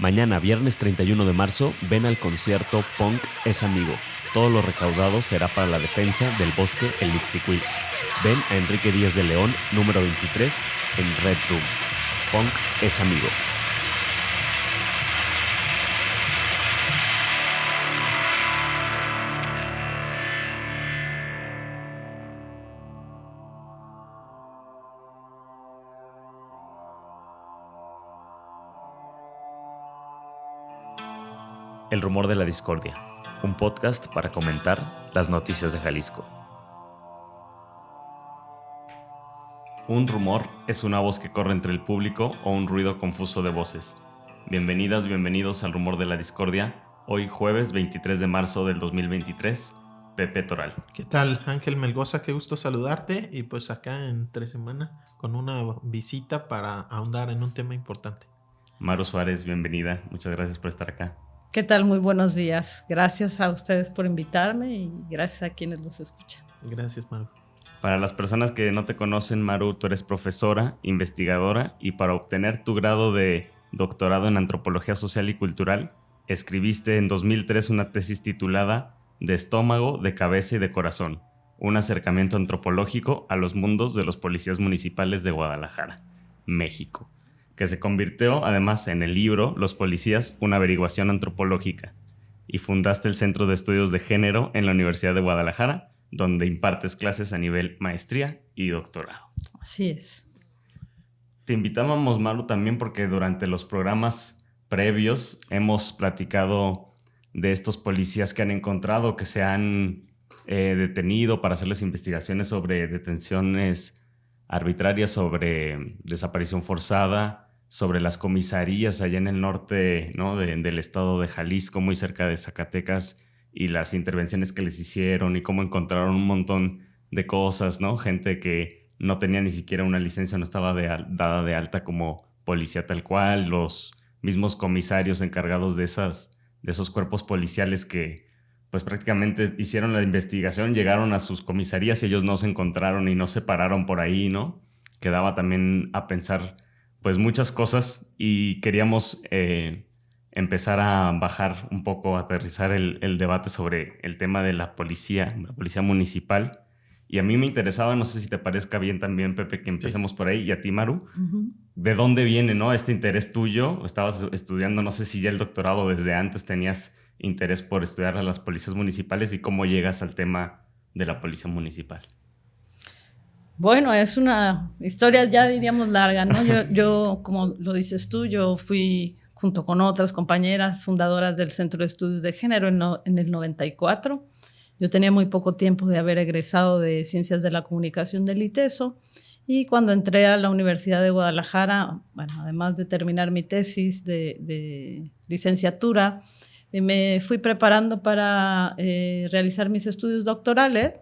Mañana, viernes 31 de marzo, ven al concierto Punk es Amigo. Todo lo recaudado será para la defensa del bosque El Ixtiquil. Ven a Enrique Díaz de León, número 23, en Red Room. Punk es Amigo. El rumor de la discordia, un podcast para comentar las noticias de Jalisco. Un rumor es una voz que corre entre el público o un ruido confuso de voces. Bienvenidas, bienvenidos al rumor de la discordia. Hoy jueves 23 de marzo del 2023, Pepe Toral. ¿Qué tal, Ángel Melgoza? Qué gusto saludarte y pues acá entre semana con una visita para ahondar en un tema importante. Maru Suárez, bienvenida. Muchas gracias por estar acá. ¿Qué tal? Muy buenos días. Gracias a ustedes por invitarme y gracias a quienes los escuchan. Gracias, Maru. Para las personas que no te conocen, Maru, tú eres profesora, investigadora y para obtener tu grado de doctorado en Antropología Social y Cultural, escribiste en 2003 una tesis titulada De estómago, de cabeza y de corazón, un acercamiento antropológico a los mundos de los policías municipales de Guadalajara, México, que se convirtió además en el libro Los policías, una averiguación antropológica, y fundaste el Centro de Estudios de Género en la Universidad de Guadalajara, donde impartes clases a nivel maestría y doctorado. Así es. Te invitábamos, Maru, también porque durante los programas previos hemos platicado de estos policías que han encontrado, que se han detenido para hacerles investigaciones sobre detenciones arbitrarias, sobre desaparición forzada, sobre las comisarías allá en el norte, ¿no? del estado de Jalisco, muy cerca de Zacatecas, y las intervenciones que les hicieron y cómo encontraron un montón de cosas, ¿no? Gente que no tenía ni siquiera una licencia, no estaba dada de alta como policía tal cual, los mismos comisarios encargados de esos cuerpos policiales que pues prácticamente hicieron la investigación, llegaron a sus comisarías y ellos no se encontraron y no se pararon por ahí, ¿no? Quedaba también a pensar pues muchas cosas y queríamos empezar a bajar un poco, a aterrizar el debate sobre el tema de la policía municipal. Y a mí me interesaba, no sé si te parezca bien también, Pepe, que empecemos sí por ahí, y a ti, Maru, ¿de dónde viene, no, este interés tuyo? Estabas estudiando, no sé si ya el doctorado desde antes tenías interés por estudiar a las policías municipales y cómo llegas al tema de la policía municipal. Bueno, es una historia ya diríamos larga, ¿no? Yo, como lo dices tú, yo fui junto con otras compañeras fundadoras del Centro de Estudios de Género en el 94. Yo tenía muy poco tiempo de haber egresado de Ciencias de la Comunicación del ITESO y cuando entré a la Universidad de Guadalajara, bueno, además de terminar mi tesis de licenciatura, me fui preparando para realizar mis estudios doctorales.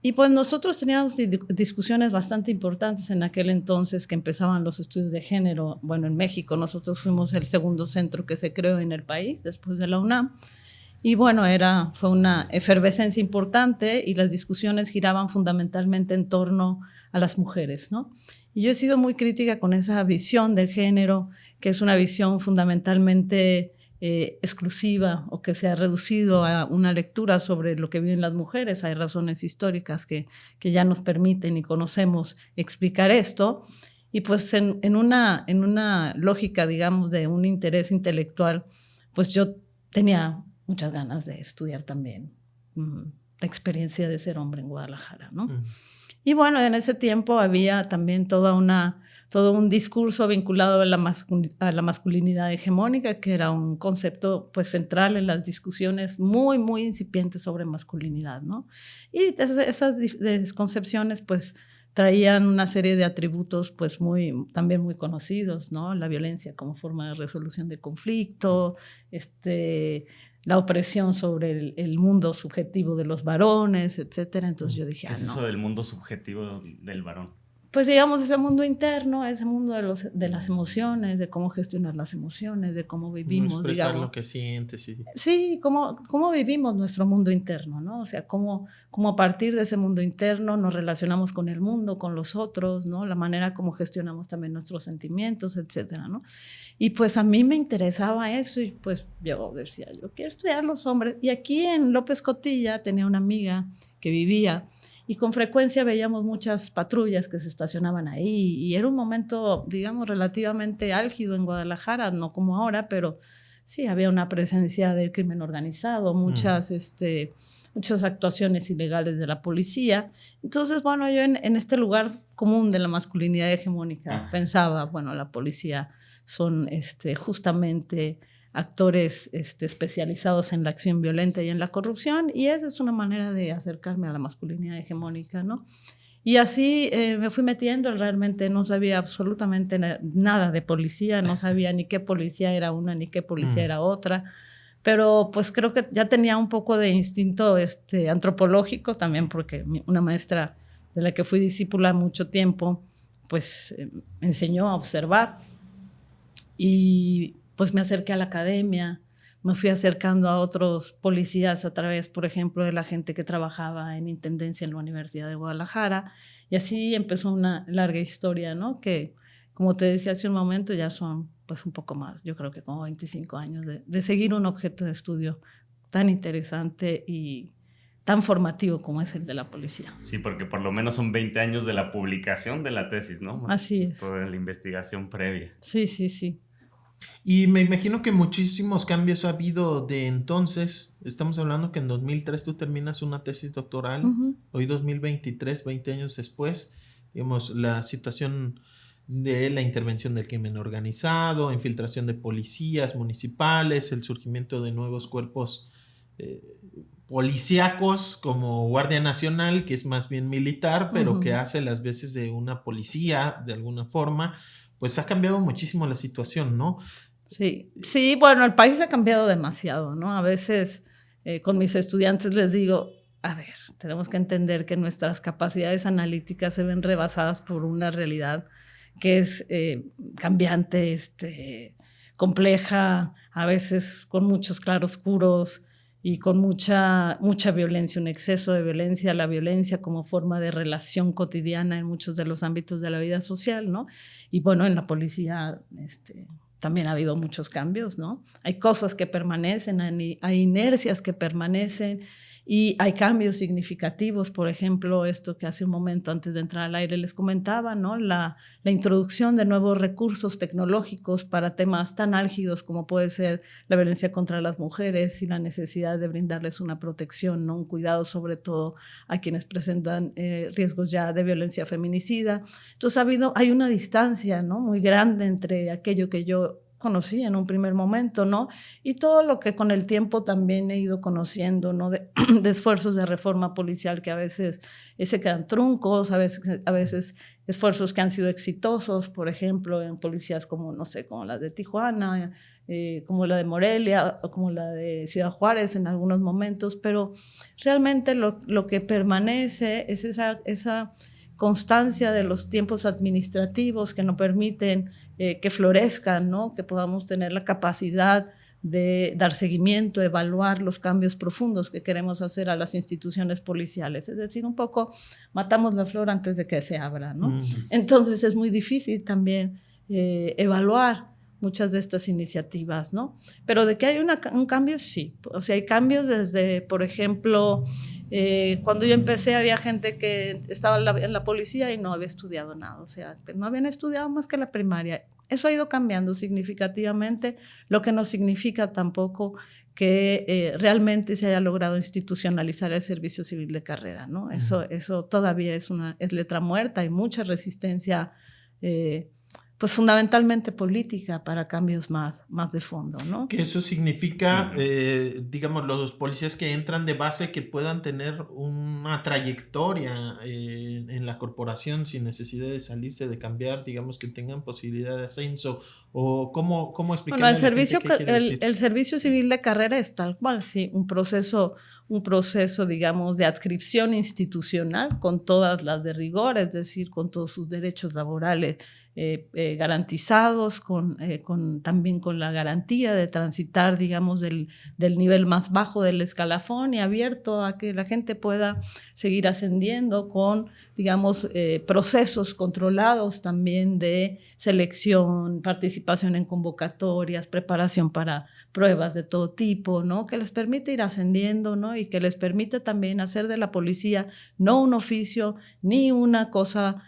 Y pues nosotros teníamos discusiones bastante importantes en aquel entonces que empezaban los estudios de género. Bueno, en México nosotros fuimos el segundo centro que se creó en el país después de la UNAM. Y bueno, fue una efervescencia importante y las discusiones giraban fundamentalmente en torno a las mujeres, ¿no? Y yo he sido muy crítica con esa visión del género, que es una visión fundamentalmente exclusiva o que se ha reducido a una lectura sobre lo que viven las mujeres. Hay razones históricas que ya nos permiten y conocemos explicar esto. Y pues en una lógica, digamos, de un interés intelectual, pues yo tenía muchas ganas de estudiar también la experiencia de ser hombre en Guadalajara, ¿no? Y bueno, en ese tiempo había también todo un discurso vinculado a la masculinidad hegemónica, que era un concepto pues central en las discusiones muy, muy incipientes sobre masculinidad, ¿no? Y esas concepciones pues traían una serie de atributos pues también muy conocidos, ¿no? La violencia como forma de resolución de conflicto, la opresión sobre el mundo subjetivo de los varones, etcétera. Entonces yo dije, ¿Qué es eso del mundo subjetivo del varón? pues digamos, ese mundo interno, ese mundo de las emociones, de cómo gestionar las emociones, de cómo vivimos, no expresar digamos. lo que sientes. Sí, cómo vivimos nuestro mundo interno, ¿no? O sea, cómo a partir de ese mundo interno nos relacionamos con el mundo, con los otros, ¿no? La manera como gestionamos también nuestros sentimientos, etcétera, ¿no? Y pues a mí me interesaba eso y pues yo decía, yo quiero estudiar los hombres. Y aquí en López Cotilla tenía una amiga que vivía y con frecuencia veíamos muchas patrullas que se estacionaban ahí y era un momento, digamos, relativamente álgido en Guadalajara, no como ahora, pero sí, había una presencia del crimen organizado, muchas actuaciones ilegales de la policía. Entonces, bueno, yo en este lugar común de la masculinidad hegemónica pensaba, bueno, la policía son justamente actores especializados en la acción violenta y en la corrupción, y esa es una manera de acercarme a la masculinidad hegemónica, ¿no? Y así me fui metiendo, realmente no sabía absolutamente nada de policía, no sabía ni qué policía era una ni qué policía era otra, pero pues creo que ya tenía un poco de instinto antropológico también, porque una maestra de la que fui discípula mucho tiempo, pues me enseñó a observar y pues me acerqué a la academia, me fui acercando a otros policías a través, por ejemplo, de la gente que trabajaba en intendencia en la Universidad de Guadalajara, y así empezó una larga historia, ¿no? Que, como te decía hace un momento, ya son pues un poco más, yo creo que como 25 años de seguir un objeto de estudio tan interesante y tan formativo como es el de la policía. Sí, porque por lo menos son 20 años de la publicación de la tesis, ¿no? Así es. Toda la investigación previa. Sí, sí, sí. Y me imagino que muchísimos cambios ha habido de entonces. Estamos hablando que en 2003 tú terminas una tesis doctoral, hoy 2023, 20 años después, digamos, la situación de la intervención del crimen organizado, infiltración de policías municipales, el surgimiento de nuevos cuerpos policíacos como Guardia Nacional, que es más bien militar, pero que hace las veces de una policía de alguna forma. Pues ha cambiado muchísimo la situación, ¿no? Sí, sí, bueno, el país ha cambiado demasiado, ¿no? A veces con mis estudiantes les digo, a ver, tenemos que entender que nuestras capacidades analíticas se ven rebasadas por una realidad que es cambiante, compleja, a veces con muchos claroscuros y con mucha violencia, un exceso de violencia, la violencia como forma de relación cotidiana en muchos de los ámbitos de la vida social, ¿no? Y bueno, en la policía también ha habido muchos cambios, ¿no? Hay cosas que permanecen, hay inercias que permanecen y hay cambios significativos. Por ejemplo, esto que hace un momento antes de entrar al aire les comentaba, ¿no? La introducción de nuevos recursos tecnológicos para temas tan álgidos como puede ser la violencia contra las mujeres y la necesidad de brindarles una protección, ¿no? Un cuidado sobre todo a quienes presentan riesgos ya de violencia feminicida. Entonces hay una distancia, ¿no? Muy grande entre aquello que yo conocí en un primer momento, ¿no? Y todo lo que con el tiempo también he ido conociendo, ¿no? De esfuerzos de reforma policial que a veces se quedan truncos, a veces esfuerzos que han sido exitosos, por ejemplo, en policías como, no sé, como la de Tijuana, como la de Morelia o como la de Ciudad Juárez en algunos momentos, pero realmente lo que permanece es esa constancia de los tiempos administrativos que nos permiten que florezcan, ¿no? Que podamos tener la capacidad de dar seguimiento, evaluar los cambios profundos que queremos hacer a las instituciones policiales. Es decir, un poco matamos la flor antes de que se abra, ¿no? Entonces es muy difícil también evaluar muchas de estas iniciativas, ¿no? Pero de que hay un cambio, sí. O sea, hay cambios desde, por ejemplo, cuando yo empecé había gente que estaba en la policía y no había estudiado nada, o sea, no habían estudiado más que la primaria. Eso ha ido cambiando significativamente, lo que no significa tampoco que realmente se haya logrado institucionalizar el servicio civil de carrera, ¿no? Eso todavía es letra muerta, hay mucha resistencia pues fundamentalmente política para cambios más de fondo, ¿no? Que eso significa, digamos, los policías que entran de base que puedan tener una trayectoria en la corporación sin necesidad de salirse, de cambiar, digamos, que tengan posibilidad de ascenso, o cómo explicar. Bueno, el servicio civil de carrera es tal cual, sí, un proceso, digamos, de adscripción institucional con todas las de rigor, es decir, con todos sus derechos laborales garantizados, también con la garantía de transitar, digamos, del nivel más bajo del escalafón y abierto a que la gente pueda seguir ascendiendo con, digamos, procesos controlados también de selección, participación en convocatorias, preparación para pruebas de todo tipo, ¿no? Que les permite ir ascendiendo, ¿no? Y que les permite también hacer de la policía no un oficio, ni una cosa,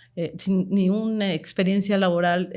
ni una experiencia laboral,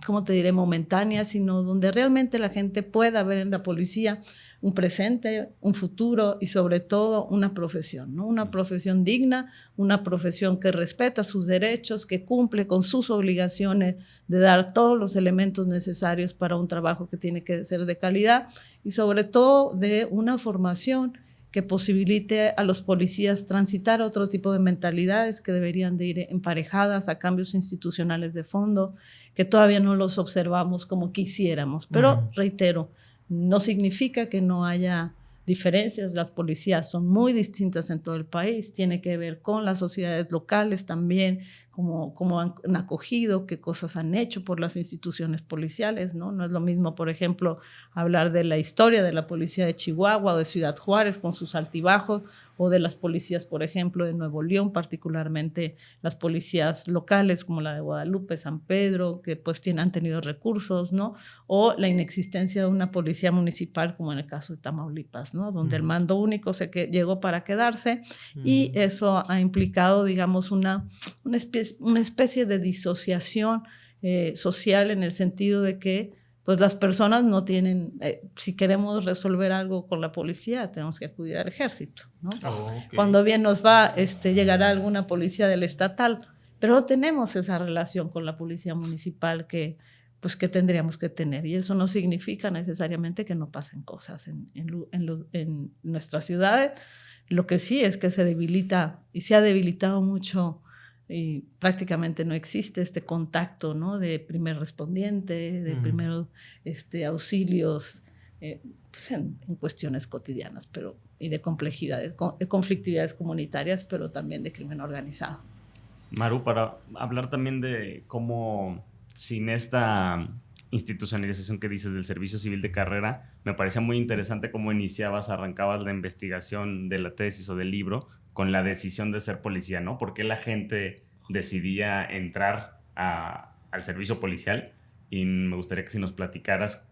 ¿cómo te diré?, momentánea, sino donde realmente la gente pueda ver en la policía un presente, un futuro y sobre todo una profesión, ¿no? Una profesión digna, una profesión que respeta sus derechos, que cumple con sus obligaciones de dar todos los elementos necesarios para un trabajo que tiene que ser de calidad y sobre todo de una formación que posibilite a los policías transitar otro tipo de mentalidades que deberían de ir emparejadas a cambios institucionales de fondo, que todavía no los observamos como quisiéramos. Pero, reitero, no significa que no haya diferencias. Las policías son muy distintas en todo el país. Tiene que ver con las sociedades locales también, cómo han acogido, qué cosas han hecho por las instituciones policiales, ¿no? No es lo mismo, por ejemplo, hablar de la historia de la policía de Chihuahua o de Ciudad Juárez con sus altibajos, o de las policías, por ejemplo, de Nuevo León, particularmente las policías locales como la de Guadalupe, San Pedro, que pues han tenido recursos, ¿no? O la inexistencia de una policía municipal como en el caso de Tamaulipas, ¿no? Donde el mando único llegó para quedarse y eso ha implicado, digamos, una especie de disociación social en el sentido de que pues las personas no tienen, si queremos resolver algo con la policía, tenemos que acudir al ejército, ¿no? Okay. Cuando bien nos va, llegará alguna policía del estatal, pero no tenemos esa relación con la policía municipal que tendríamos que tener. Y eso no significa necesariamente que no pasen cosas en nuestras ciudades. Lo que sí es que se debilita y se ha debilitado mucho y prácticamente no existe este contacto, ¿no? De primer respondiente, de primeros auxilios, pues en cuestiones cotidianas, y de conflictividades comunitarias, pero también de crimen organizado. Maru, para hablar también de cómo sin esta institucionalización que dices del servicio civil de carrera, me parecía muy interesante cómo arrancabas la investigación de la tesis o del libro con la decisión de ser policía, ¿no? ¿Por qué la gente decidía entrar al servicio policial? Y me gustaría que si nos platicaras,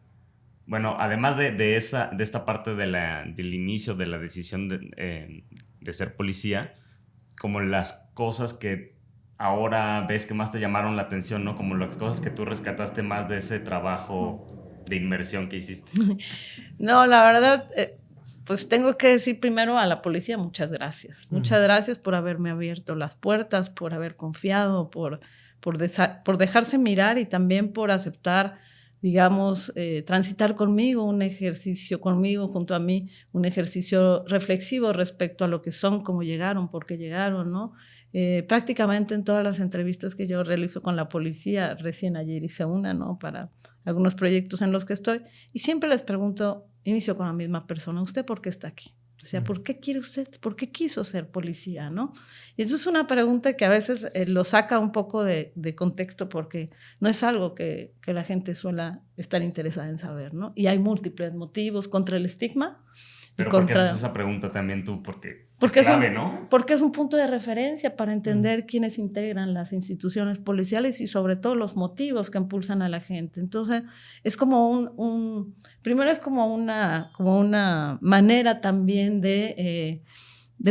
bueno, además de esta parte del inicio de la decisión de ser policía, como las cosas que ahora ves que más te llamaron la atención, ¿no? Como las cosas que tú rescataste más de ese trabajo de inmersión que hiciste. No, la verdad, pues tengo que decir primero a la policía muchas gracias. Muchas gracias por haberme abierto las puertas, por haber confiado, por dejarse mirar y también por aceptar, digamos, transitar conmigo, junto a mí, un ejercicio reflexivo respecto a lo que son, cómo llegaron, por qué llegaron, ¿no? Prácticamente en todas las entrevistas que yo realizo con la policía, recién ayer hice una, ¿no? Para algunos proyectos en los que estoy, y siempre les pregunto, inicio con la misma persona, ¿usted por qué está aquí? O sea, ¿por qué quiere usted? ¿Por qué quiso ser policía, no? Y eso es una pregunta que a veces lo saca un poco de contexto porque no es algo que la gente suele estar interesada en saber, ¿no? Y hay múltiples motivos contra el estigma. Pero ¿por qué haces esa pregunta también tú? Porque es clave, ¿no? Porque es un punto de referencia para entender quiénes integran las instituciones policiales y sobre todo los motivos que impulsan a la gente. Entonces, es como primero es como una manera también de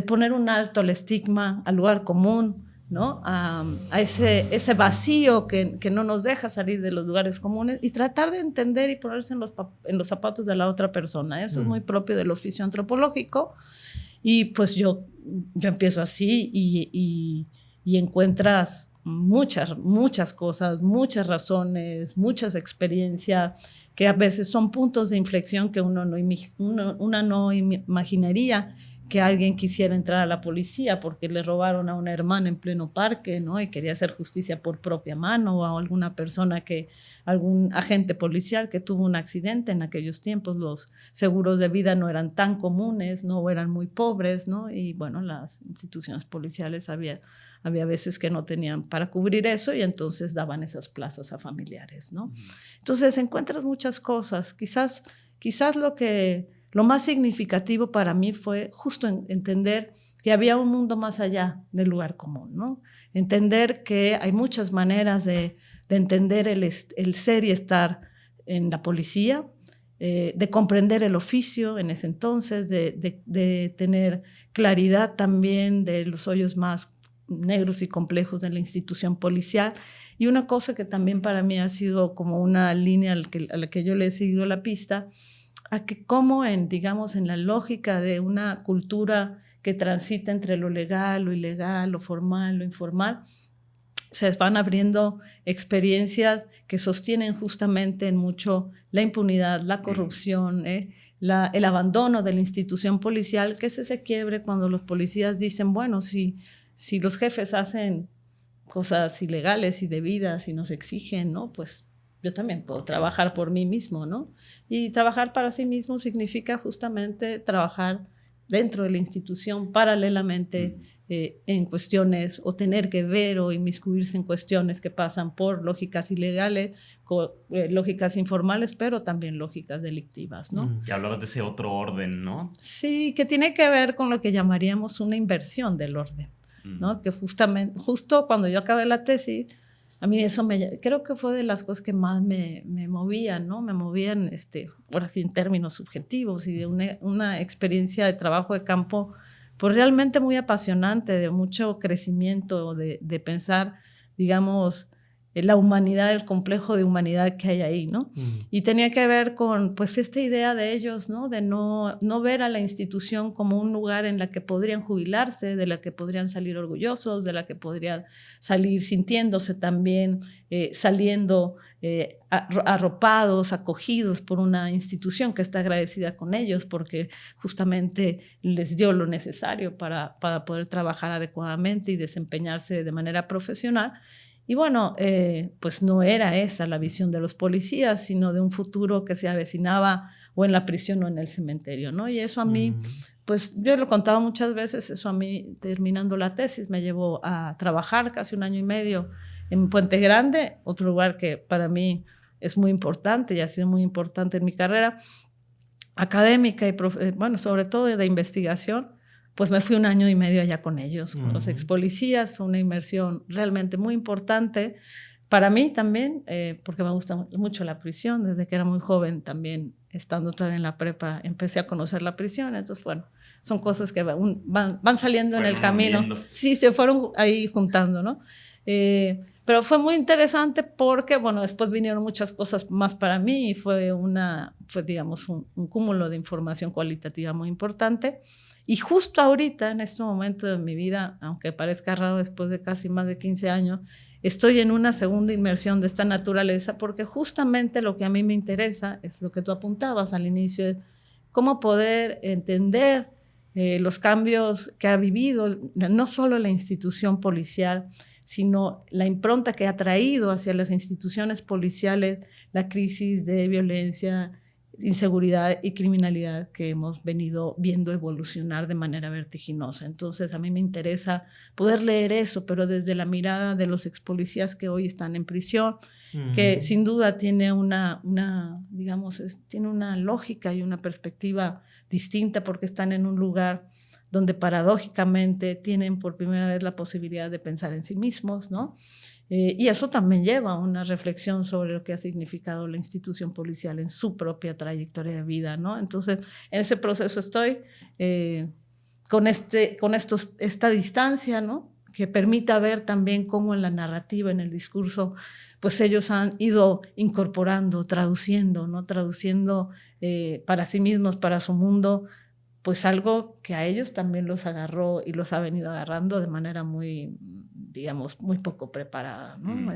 poner un alto al estigma, al lugar común, ¿no? A ese vacío que no nos deja salir de los lugares comunes y tratar de entender y ponerse en los zapatos de la otra persona. Eso es muy propio del oficio antropológico. Y pues yo empiezo así y encuentras muchas cosas, muchas razones, muchas experiencias que a veces son puntos de inflexión que uno no imaginaría que alguien quisiera entrar a la policía porque le robaron a una hermana en pleno parque, ¿no? Y quería hacer justicia por propia mano, o a alguna persona algún agente policial que tuvo un accidente. En aquellos tiempos los seguros de vida no eran tan comunes, ¿no? O eran muy pobres, ¿no? Y bueno, las instituciones policiales había veces que no tenían para cubrir eso, y entonces daban esas plazas a familiares, ¿no? Entonces encuentras muchas cosas. Quizás lo más significativo para mí fue justo entender que había un mundo más allá del lugar común, ¿no? Entender que hay muchas maneras de entender el ser y estar en la policía, de comprender el oficio en ese entonces, de tener claridad también de los hoyos más negros y complejos de la institución policial. Y una cosa que también para mí ha sido como una línea a la que yo le he seguido la pista, a que como digamos, en la lógica de una cultura que transita entre lo legal, lo ilegal, lo formal, lo informal, se van abriendo experiencias que sostienen justamente en mucho la impunidad, la corrupción, el abandono de la institución policial, que es ese quiebre cuando los policías dicen, bueno, si los jefes hacen cosas ilegales y debidas y nos exigen, ¿no? Pues yo también puedo trabajar por mí mismo, ¿no? Y trabajar para sí mismo significa justamente trabajar dentro de la institución paralelamente en cuestiones, o tener que ver o inmiscuirse en cuestiones que pasan por lógicas ilegales, lógicas informales, pero también lógicas delictivas, ¿no? Que hablabas de ese otro orden, ¿no? Sí, que tiene que ver con lo que llamaríamos una inversión del orden, ¿no? Que justo cuando yo acabé la tesis, a mí eso creo que fue de las cosas que más me movían, ¿no? Me movían, ahora sí, en términos subjetivos, y de una experiencia de trabajo de campo, pues realmente muy apasionante, de mucho crecimiento, de pensar, digamos, la humanidad, el complejo de humanidad que hay ahí, ¿no? Y tenía que ver con, pues, esta idea de ellos, ¿no? De no ver a la institución como un lugar en la que podrían jubilarse, de la que podrían salir orgullosos, de la que podrían salir sintiéndose también, saliendo arropados, acogidos por una institución que está agradecida con ellos porque justamente les dio lo necesario para poder trabajar adecuadamente y desempeñarse de manera profesional. Y bueno, pues no era esa la visión de los policías, sino de un futuro que se avecinaba o en la prisión o en el cementerio, ¿no? Y eso a mí, pues yo lo he contado muchas veces, eso a mí, terminando la tesis, me llevó a trabajar casi 1 año y medio en Puente Grande, otro lugar que para mí es muy importante y ha sido muy importante en mi carrera académica y, bueno, sobre todo de investigación. Pues me fui 1 año y medio allá con ellos, con los ex policías. Fue una inmersión realmente muy importante para mí también, porque me gusta mucho la prisión. Desde que era muy joven también, estando todavía en la prepa, empecé a conocer la prisión. Entonces, bueno, son cosas que van saliendo en el camino. Sí, se fueron ahí juntando, ¿no? Pero fue muy interesante porque, bueno, después vinieron muchas cosas más para mí y fue digamos, un cúmulo de información cualitativa muy importante. Y justo ahorita, en este momento de mi vida, aunque parezca raro después de casi más de 15 años, estoy en una segunda inmersión de esta naturaleza, porque justamente lo que a mí me interesa es lo que tú apuntabas al inicio, es cómo poder entender los cambios que ha vivido no solo la institución policial, sino la impronta que ha traído hacia las instituciones policiales la crisis de violencia, inseguridad y criminalidad que hemos venido viendo evolucionar de manera vertiginosa. Entonces a mí me interesa poder leer eso, pero desde la mirada de los ex policías que hoy están en prisión, que sin duda tiene digamos, tiene una lógica y una perspectiva distinta, porque están en un lugar donde paradójicamente tienen por primera vez la posibilidad de pensar en sí mismos, ¿no? Y eso también lleva a una reflexión sobre lo que ha significado la institución policial en su propia trayectoria de vida, ¿no? Entonces, en ese proceso estoy con esta distancia, ¿no? Que permita ver también cómo en la narrativa, en el discurso, pues ellos han ido incorporando, traduciendo, ¿no? Traduciendo para sí mismos, para su mundo, pues algo que a ellos también los agarró y los ha venido agarrando de manera muy digamos, muy poco preparada, ¿no?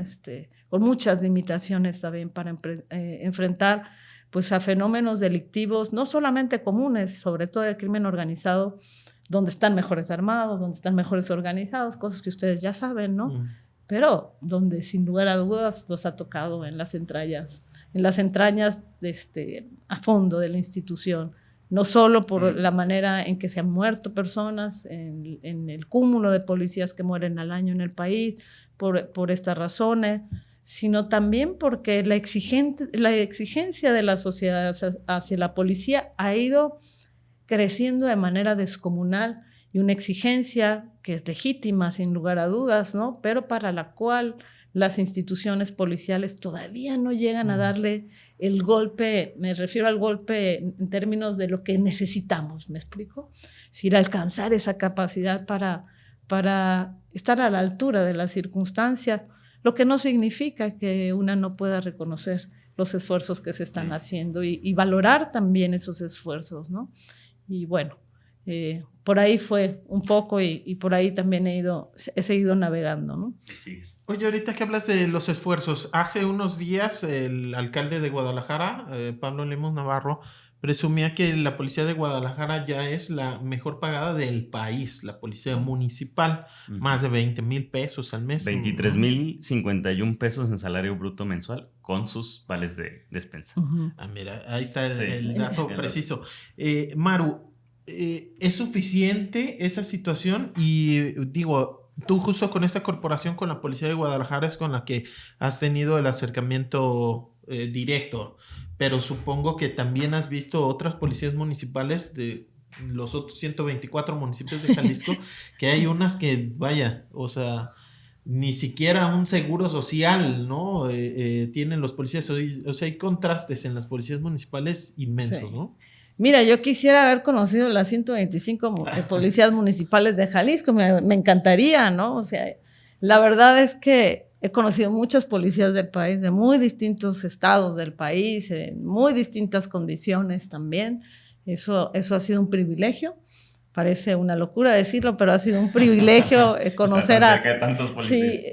Con muchas limitaciones también para enfrentar pues, a fenómenos delictivos, no solamente comunes, sobre todo el crimen organizado, donde están mejores armados, donde están mejores organizados, cosas que ustedes ya saben, ¿no? Pero donde sin lugar a dudas los ha tocado en las entrañas a fondo de la institución, no solo por la manera en que se han muerto personas, en el cúmulo de policías que mueren al año en el país, por estas razones, sino también porque la exigencia de la sociedad hacia la policía ha ido creciendo de manera descomunal, y una exigencia que es legítima sin lugar a dudas, ¿no? Pero para la cual las instituciones policiales todavía no llegan a darle el golpe, me refiero al golpe en términos de lo que necesitamos, ¿me explico? Es decir, alcanzar esa capacidad para estar a la altura de las circunstancias, lo que no significa que una no pueda reconocer los esfuerzos que se están haciendo y valorar también esos esfuerzos, ¿no? Y bueno, por ahí fue un poco y por ahí también he seguido navegando, ¿no? Oye, ahorita que hablas de los esfuerzos, hace unos días el alcalde de Guadalajara, Pablo Lemos Navarro, presumía que la policía de Guadalajara ya es la mejor pagada del país, la policía municipal, más de 20,000 pesos al mes. 23,051 pesos en salario bruto mensual con sus vales de despensa. Mira, ahí está el dato preciso. Maru, ¿es suficiente esa situación? Y digo, tú justo con esta corporación, con la policía de Guadalajara, es con la que has tenido el acercamiento directo, pero supongo que también has visto otras policías municipales de los otros 124 municipios de Jalisco, que hay unas que, vaya, o sea, ni siquiera un seguro social, ¿no? Tienen los policías, o sea, hay contrastes en las policías municipales inmensos, ¿no? Mira, yo quisiera haber conocido las 125 policías municipales de Jalisco, me encantaría, ¿no? O sea, la verdad es que he conocido muchas policías del país, de muy distintos estados del país, en muy distintas condiciones también. Eso ha sido un privilegio. Parece una locura decirlo, pero ha sido un privilegio conocer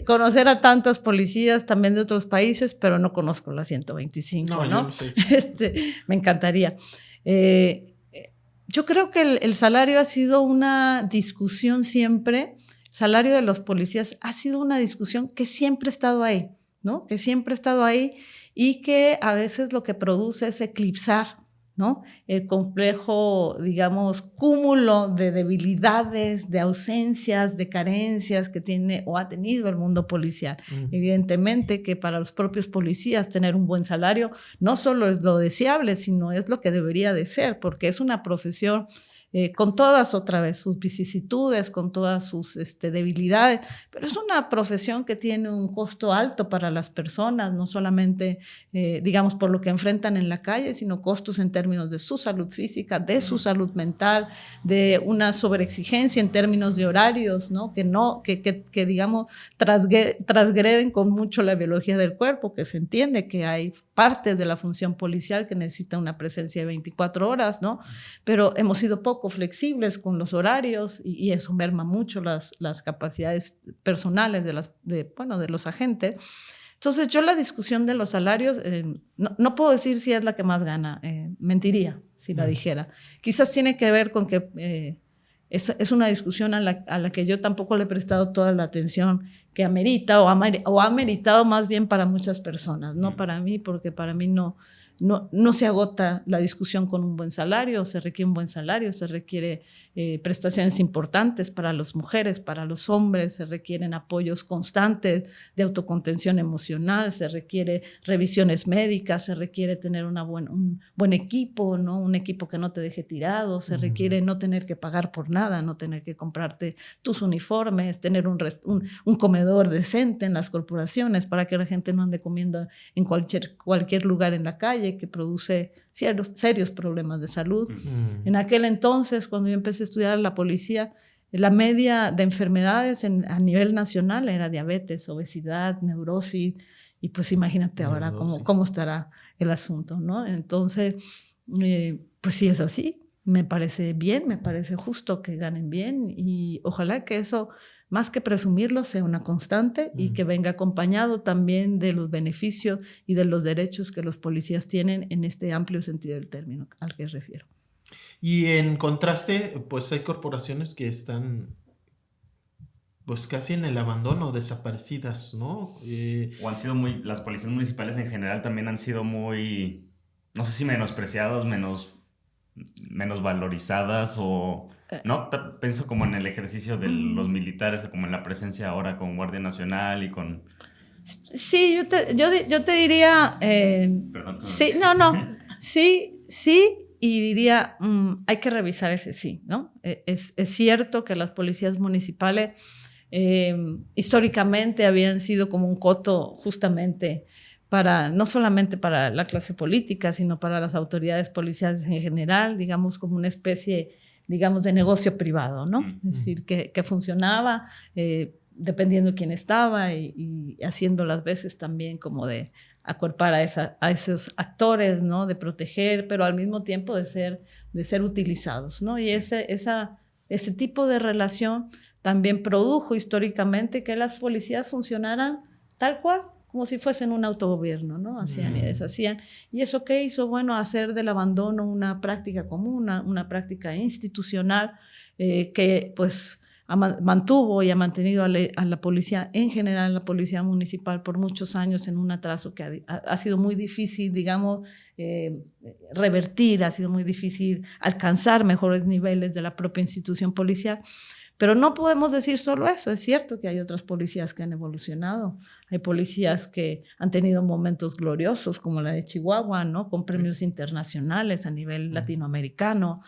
conocer a tantas policías también de otros países, pero no conozco las 125, ¿no? Yo no sé. Me encantaría. Yo creo que el salario ha sido una discusión siempre. Salario de los policías ha sido una discusión que siempre ha estado ahí, ¿no? Que siempre ha estado ahí y que a veces lo que produce es eclipsar, ¿no? El complejo, digamos, cúmulo de debilidades, de ausencias, de carencias que tiene o ha tenido el mundo policial. Evidentemente que para los propios policías tener un buen salario no solo es lo deseable, sino es lo que debería de ser, porque es una profesión con todas otra vez sus vicisitudes, con todas sus debilidades, pero es una profesión que tiene un costo alto para las personas, no solamente, digamos, por lo que enfrentan en la calle, sino costos en términos de su salud física, de su salud mental, de una sobreexigencia en términos de horarios, ¿no? Que digamos, transgreden con mucho la biología del cuerpo, que se entiende que hay partes de la función policial que necesita una presencia de 24 horas, ¿no? Pero hemos sido poco flexibles con los horarios y eso merma mucho las capacidades personales de los agentes. Entonces yo la discusión de los salarios, no puedo decir si es la que más gana, mentiría si la dijera. Quizás tiene que ver con que es una discusión a la que yo tampoco le he prestado toda la atención que amerita o ha meritado más bien para muchas personas, no para mí, porque para mí no se agota la discusión con un buen salario, se requiere un buen salario, se requiere prestaciones importantes para las mujeres, para los hombres, se requieren apoyos constantes de autocontención emocional, se requiere revisiones médicas, se requiere tener un buen equipo, ¿no? Un equipo que no te deje tirado, se requiere no tener que pagar por nada, no tener que comprarte tus uniformes, tener un comedor decente en las corporaciones para que la gente no ande comiendo en cualquier lugar en la calle, que produce serios problemas de salud. En aquel entonces, cuando yo empecé a estudiar la policía, la media de enfermedades a nivel nacional era diabetes, obesidad, neurosis, y pues imagínate ahora cómo estará el asunto, ¿no? Entonces, pues sí es así. me parece bien, me parece justo que ganen bien y ojalá que eso, más que presumirlo, sea una constante y que venga acompañado también de los beneficios y de los derechos que los policías tienen en este amplio sentido del término al que refiero. Y en contraste, pues hay corporaciones que están pues casi en el abandono, desaparecidas, ¿no? O han sido las policías municipales en general también han sido muy, no sé si menospreciadas, menos valorizadas o... No, pienso como en el ejercicio de los militares o como en la presencia ahora con Guardia Nacional y con... Sí, yo te diría... Perdón, sí, no. Sí, y diría, hay que revisar ese sí, ¿no? Es cierto que las policías municipales históricamente habían sido como un coto justamente no solamente para la clase política, sino para las autoridades policiales en general, digamos como una especie, digamos, de negocio privado, ¿no? Es decir, que funcionaba dependiendo de quién estaba y haciendo las veces también como de acuerpar a esos actores, ¿no? De proteger, pero al mismo tiempo de ser utilizados, ¿no? Y ese tipo de relación también produjo históricamente que las policías funcionaran tal cual, como si fuesen un autogobierno, ¿no? Hacían y deshacían. ¿Y eso qué hizo? Bueno, hacer del abandono una práctica común, una práctica institucional que pues mantuvo y ha mantenido a la policía, en general la policía municipal, por muchos años en un atraso que ha sido muy difícil, digamos, revertir, ha sido muy difícil alcanzar mejores niveles de la propia institución policial. Pero no podemos decir solo eso. Es cierto que hay otras policías que han evolucionado. Hay policías que han tenido momentos gloriosos, como la de Chihuahua, ¿no? Con premios internacionales a nivel latinoamericano.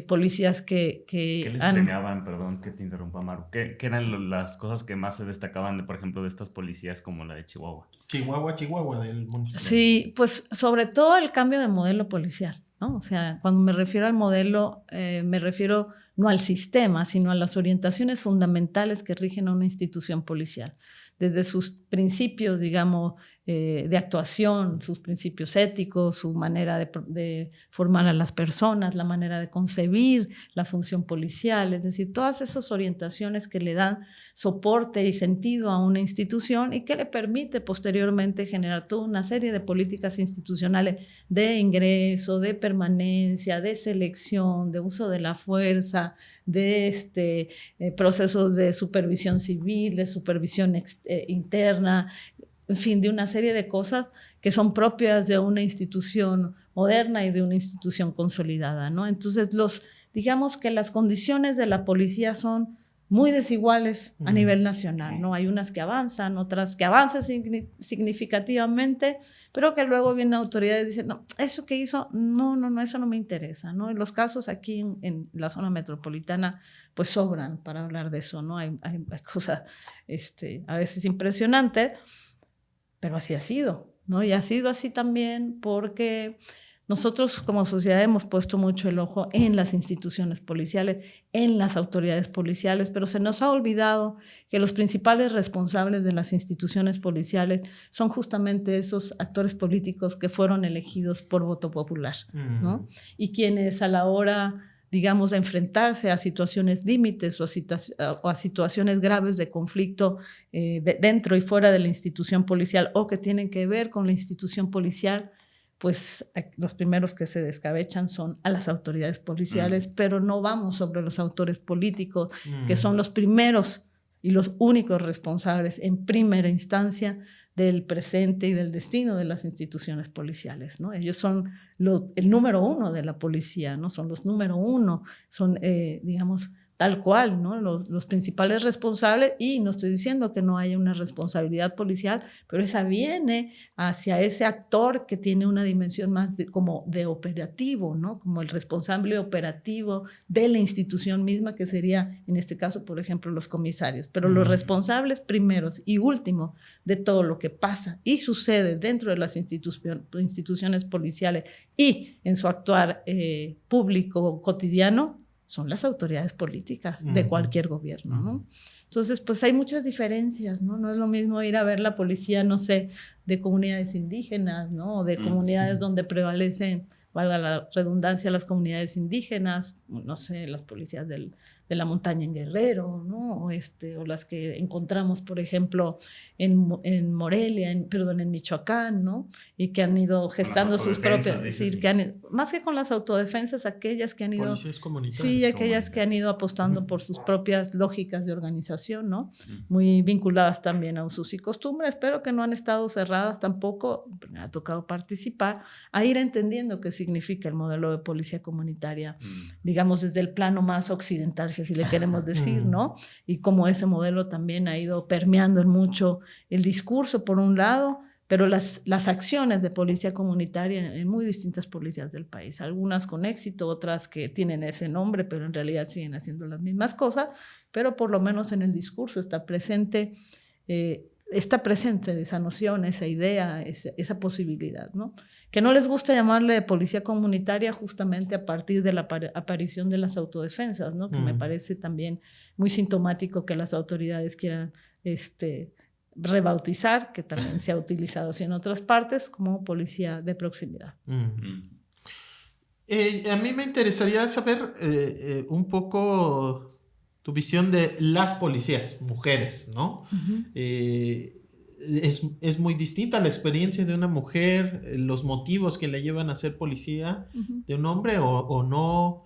Policías que ¿Qué les premiaban? Perdón que te interrumpa, Maru. ¿Qué eran las cosas que más se destacaban, por ejemplo, de estas policías como la de Chihuahua? Chihuahua del municipio. Sí, pues sobre todo el cambio de modelo policial, ¿no? O sea, cuando me refiero al modelo, me refiero no al sistema, sino a las orientaciones fundamentales que rigen a una institución policial. Desde sus principios, digamos, de actuación, sus principios éticos, su manera de formar a las personas, la manera de concebir la función policial, es decir, todas esas orientaciones que le dan soporte y sentido a una institución y que le permite posteriormente generar toda una serie de políticas institucionales de ingreso, de permanencia, de selección, de uso de la fuerza, de procesos de supervisión civil, de supervisión interna, en fin, de una serie de cosas que son propias de una institución moderna y de una institución consolidada, ¿no? Entonces, digamos que las condiciones de la policía son muy desiguales a nivel nacional, ¿no? Hay unas que avanzan, otras que avanzan significativamente, pero que luego vienen autoridades y dicen, no, eso que hizo, no, eso no me interesa, ¿no? Y los casos aquí en la zona metropolitana, pues sobran para hablar de eso, ¿no? Hay cosas a veces impresionantes, pero así ha sido, ¿no? Y ha sido así también porque nosotros como sociedad hemos puesto mucho el ojo en las instituciones policiales, en las autoridades policiales, pero se nos ha olvidado que los principales responsables de las instituciones policiales son justamente esos actores políticos que fueron elegidos por voto popular, ¿no? Y quienes a la hora, digamos, de enfrentarse a situaciones límites o a situaciones graves de conflicto dentro y fuera de la institución policial o que tienen que ver con la institución policial, pues los primeros que se descabechan son a las autoridades policiales, pero no vamos sobre los autores políticos, que son los primeros y los únicos responsables en primera instancia del presente y del destino de las instituciones policiales, ¿no? Ellos son el número uno de la policía, ¿no? Son los número uno, son, digamos, tal cual, ¿no? Los principales responsables, y no estoy diciendo que no haya una responsabilidad policial, pero esa viene hacia ese actor que tiene una dimensión más como de operativo, ¿no? Como el responsable operativo de la institución misma, que sería, en este caso, por ejemplo, los comisarios. Pero los responsables primeros y últimos de todo lo que pasa y sucede dentro de las instituciones policiales y en su actuar público cotidiano, son las autoridades políticas de cualquier gobierno, ¿no? Entonces, pues hay muchas diferencias, ¿no? No es lo mismo ir a ver la policía, no sé, de comunidades indígenas, ¿no? O de comunidades donde prevalecen valga la redundancia, las comunidades indígenas, no sé, las policías de la montaña en Guerrero, ¿no? O las que encontramos, por ejemplo, en Morelia, en Michoacán, ¿no? Y que han ido gestando sus propias, decir, más que con las autodefensas, aquellas que han ido, policías comunitarias. Sí, aquellas que han ido apostando por sus propias lógicas de organización, ¿no? Muy vinculadas también a usos y costumbres, pero que no han estado cerradas tampoco, me ha tocado participar, a ir entendiendo qué significa el modelo de policía comunitaria, digamos, desde el plano más occidental, si le queremos decir, ¿no? Y cómo ese modelo también ha ido permeando en mucho el discurso, por un lado, pero las acciones de policía comunitaria en muy distintas policías del país, algunas con éxito, otras que tienen ese nombre, pero en realidad siguen haciendo las mismas cosas, pero por lo menos en el discurso está presente esa noción, esa idea, esa posibilidad, ¿no? Que no les gusta llamarle policía comunitaria justamente a partir de la aparición de las autodefensas, ¿no? Que me parece también muy sintomático que las autoridades quieran rebautizar, que también se ha utilizado así en otras partes, como policía de proximidad. A mí me interesaría saber un poco tu visión de las policías, mujeres, ¿no? Es muy distinta la experiencia de una mujer, los motivos que le llevan a ser policía de un hombre o no,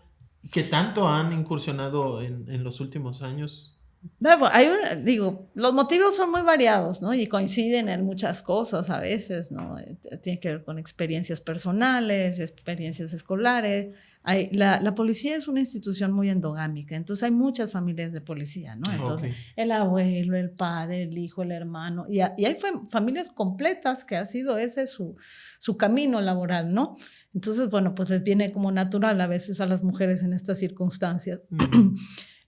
¿qué tanto han incursionado en los últimos años? Los motivos son muy variados, ¿no? Y coinciden en muchas cosas a veces, ¿no? Tiene que ver con experiencias personales, experiencias escolares. La policía es una institución muy endogámica, entonces hay muchas familias de policía, ¿no? Entonces, el abuelo, el padre, el hijo, el hermano, y hay familias completas que ha sido ese su camino laboral, ¿no? Entonces, bueno, pues les viene como natural a veces a las mujeres en estas circunstancias.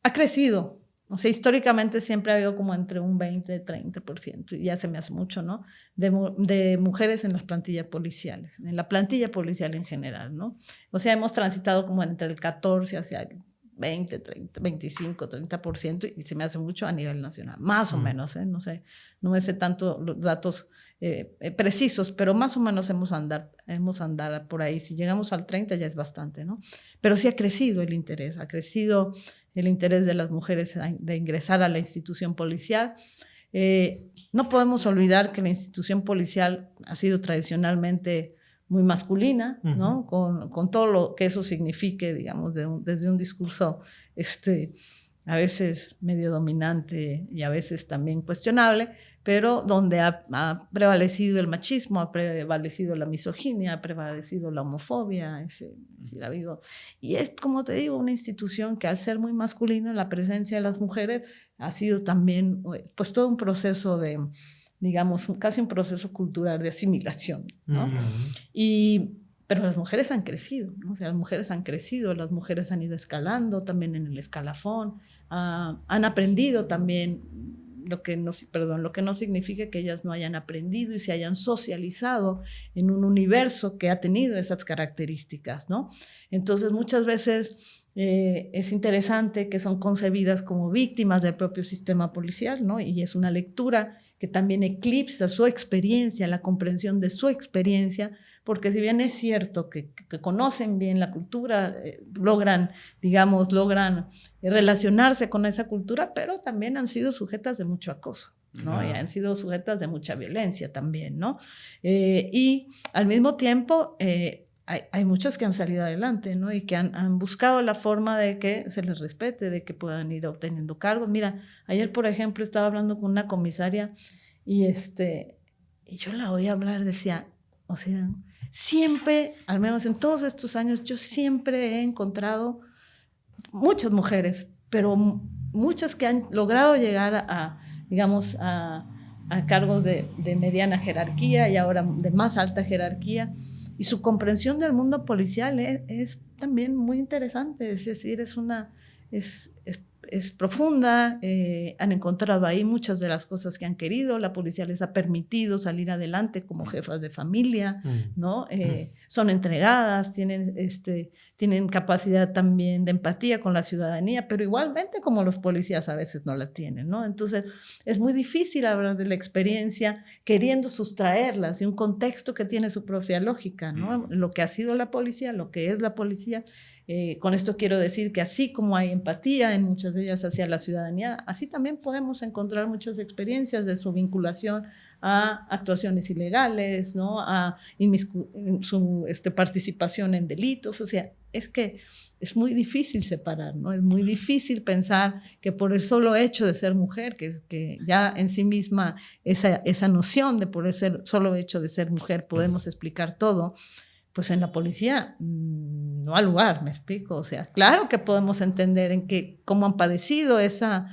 Ha crecido. O sea, históricamente siempre ha habido como entre un 20-30%, y ya se me hace mucho, ¿no? De mujeres en las plantillas policiales, en la plantilla policial en general, ¿no? O sea, hemos transitado como entre el 14 hacia el 20, 30, 25, 30%, y se me hace mucho a nivel nacional, más o menos, no sé, no me sé tanto los datos precisos, pero más o menos hemos andar por ahí. Si llegamos al 30 ya es bastante, ¿no? Pero sí ha crecido el interés de las mujeres de ingresar a la institución policial. No podemos olvidar que la institución policial ha sido tradicionalmente muy masculina, ¿no? Con todo lo que eso signifique, digamos, desde un discurso a veces medio dominante y a veces también cuestionable, pero donde ha prevalecido el machismo, ha prevalecido la misoginia, ha prevalecido la homofobia, ha habido. Y es, como te digo, una institución que al ser muy masculina, la presencia de las mujeres ha sido también, pues, todo un proceso de, digamos, casi un proceso cultural de asimilación, ¿no? Pero las mujeres han crecido, ¿no? O sea, las mujeres han ido escalando también en el escalafón, han aprendido también, lo que no significa que ellas no hayan aprendido y se hayan socializado en un universo que ha tenido esas características, ¿no? Entonces, muchas veces es interesante que son concebidas como víctimas del propio sistema policial, ¿no? Y es una lectura que también eclipsa su experiencia, la comprensión de su experiencia, porque si bien es cierto que conocen bien la cultura, logran relacionarse con esa cultura, pero también han sido sujetas de mucho acoso, ¿no? Y han sido sujetas de mucha violencia también, ¿no? Y al mismo tiempo hay muchas que han salido adelante, ¿no? Y que han buscado la forma de que se les respete, de que puedan ir obteniendo cargos. Mira, ayer, por ejemplo, estaba hablando con una comisaria y yo la oí hablar, decía, o sea, siempre, al menos en todos estos años, yo siempre he encontrado muchas mujeres, pero muchas que han logrado llegar a cargos de mediana jerarquía y ahora de más alta jerarquía. Y su comprensión del mundo policial es también muy interesante, es decir, es profunda, han encontrado ahí muchas de las cosas que han querido, la policía les ha permitido salir adelante como jefas de familia, ¿no? son entregadas, tienen capacidad también de empatía con la ciudadanía, pero igualmente como los policías a veces no la tienen, ¿no? Entonces es muy difícil hablar de la experiencia queriendo sustraerlas de un contexto que tiene su propia lógica, ¿no? Lo que ha sido la policía, lo que es la policía. Con esto quiero decir que así como hay empatía en muchas de ellas hacia la ciudadanía, así también podemos encontrar muchas experiencias de su vinculación a actuaciones ilegales, ¿no? A su participación en delitos. O sea, es que es muy difícil separar, ¿no? Es muy difícil pensar que por el solo hecho de ser mujer, que ya en sí misma esa noción de por el solo hecho de ser mujer podemos explicar todo. Pues en la policía no hay lugar, ¿me explico? O sea, claro que podemos entender cómo han padecido esa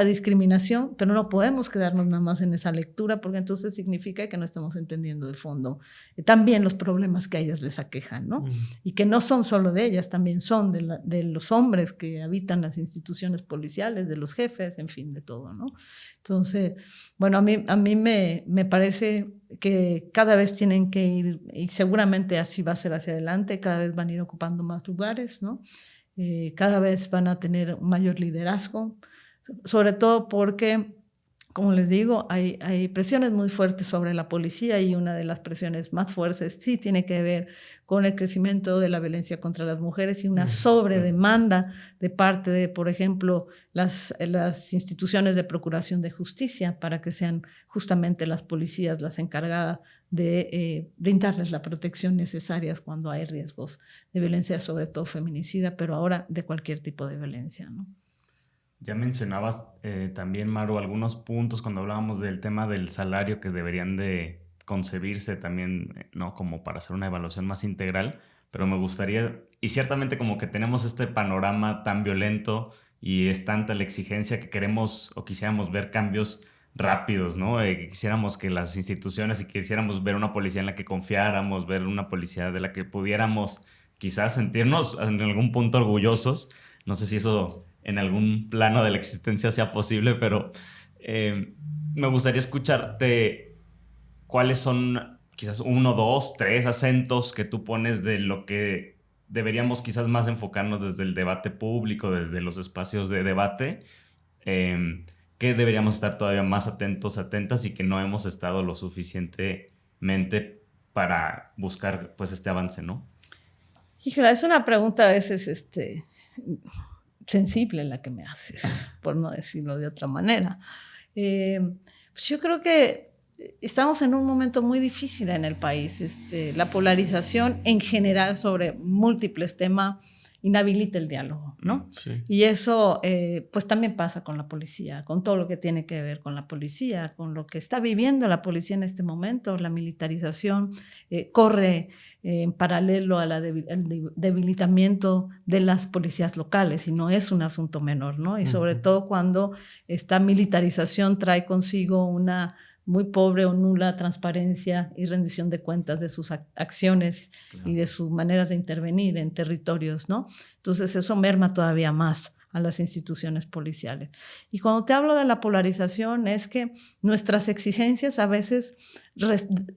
discriminación, pero no podemos quedarnos nada más en esa lectura, porque entonces significa que no estamos entendiendo de fondo también los problemas que a ellas les aquejan, ¿no? Y que no son solo de ellas, también son de los hombres que habitan las instituciones policiales, de los jefes, en fin, de todo, ¿no? Entonces, bueno, a mí me parece que cada vez tienen que ir, y seguramente así va a ser hacia adelante, cada vez van a ir ocupando más lugares, ¿no? Cada vez van a tener un mayor liderazgo, sobre todo porque, como les digo, hay presiones muy fuertes sobre la policía, y una de las presiones más fuertes sí tiene que ver con el crecimiento de la violencia contra las mujeres y una sobredemanda de parte de, por ejemplo, las instituciones de procuración de justicia, para que sean justamente las policías las encargadas de brindarles la protección necesaria cuando hay riesgos de violencia, sobre todo feminicida, pero ahora de cualquier tipo de violencia, ¿no? Ya mencionabas también, Maru, algunos puntos cuando hablábamos del tema del salario que deberían de concebirse también, ¿no? Como para hacer una evaluación más integral, pero me gustaría, y ciertamente como que tenemos este panorama tan violento y es tanta la exigencia que queremos o quisiéramos ver cambios rápidos, ¿no? Quisiéramos que las instituciones, y quisiéramos ver una policía en la que confiáramos, ver una policía de la que pudiéramos quizás sentirnos en algún punto orgullosos. No sé si eso en algún plano de la existencia sea posible, pero me gustaría escucharte cuáles son quizás 1, 2, 3 acentos que tú pones de lo que deberíamos quizás más enfocarnos desde el debate público, desde los espacios de debate, que deberíamos estar todavía más atentos, atentas, y que no hemos estado lo suficientemente para buscar pues este avance, ¿no? Híjole, es una pregunta a veces sensible la que me haces, por no decirlo de otra manera. Pues yo creo que estamos en un momento muy difícil en el país. La polarización en general sobre múltiples temas inhabilita el diálogo, ¿no? Sí. Y eso pues también pasa con la policía, con todo lo que tiene que ver con la policía, con lo que está viviendo la policía en este momento. La militarización corre en paralelo al debilitamiento de las policías locales, y no es un asunto menor, ¿no? Y sobre todo cuando esta militarización trae consigo una muy pobre o nula transparencia y rendición de cuentas de sus acciones, claro, y de sus maneras de intervenir en territorios, ¿no? Entonces eso merma todavía más a las instituciones policiales. Y cuando te hablo de la polarización, es que nuestras exigencias a veces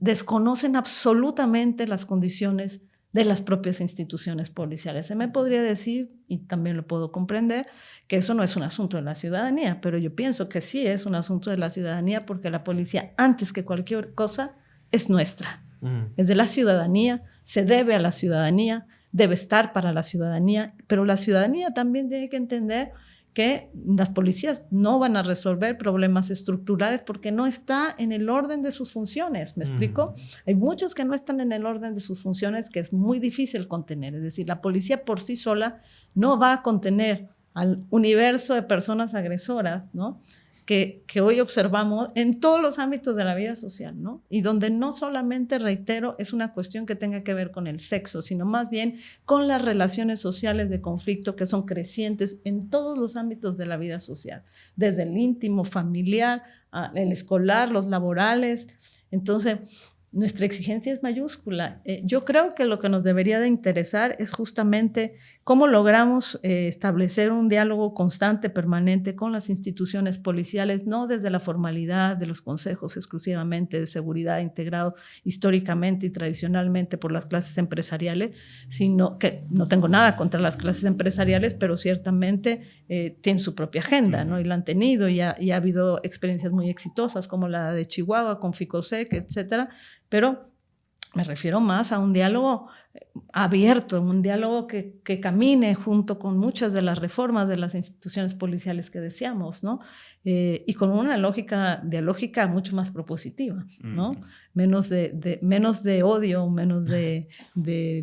desconocen absolutamente las condiciones de las propias instituciones policiales. Se me podría decir, y también lo puedo comprender, que eso no es un asunto de la ciudadanía, pero yo pienso que sí es un asunto de la ciudadanía, porque la policía, antes que cualquier cosa, es nuestra. Es de la ciudadanía, se debe a la ciudadanía, debe estar para la ciudadanía, pero la ciudadanía también tiene que entender que las policías no van a resolver problemas estructurales porque no está en el orden de sus funciones, ¿me explico? Hay muchos que no están en el orden de sus funciones, que es muy difícil contener. Es decir, la policía por sí sola no va a contener al universo de personas agresoras, ¿no? Que hoy observamos en todos los ámbitos de la vida social, ¿no? Y donde no solamente, reitero, es una cuestión que tenga que ver con el sexo, sino más bien con las relaciones sociales de conflicto que son crecientes en todos los ámbitos de la vida social, desde el íntimo, familiar, el escolar, los laborales. Entonces, nuestra exigencia es mayúscula. Yo creo que lo que nos debería de interesar es justamente cómo logramos establecer un diálogo constante, permanente con las instituciones policiales, no desde la formalidad de los consejos exclusivamente de seguridad integrados históricamente y tradicionalmente por las clases empresariales, sino que no tengo nada contra las clases empresariales, pero ciertamente tienen su propia agenda, ¿no? Y la han tenido y ha habido experiencias muy exitosas como la de Chihuahua con Ficosec, etcétera. Pero me refiero más a un diálogo abierto, un diálogo que camine junto con muchas de las reformas de las instituciones policiales que deseamos, ¿no? Y con una lógica dialógica mucho más propositiva, ¿no? Menos de odio, menos de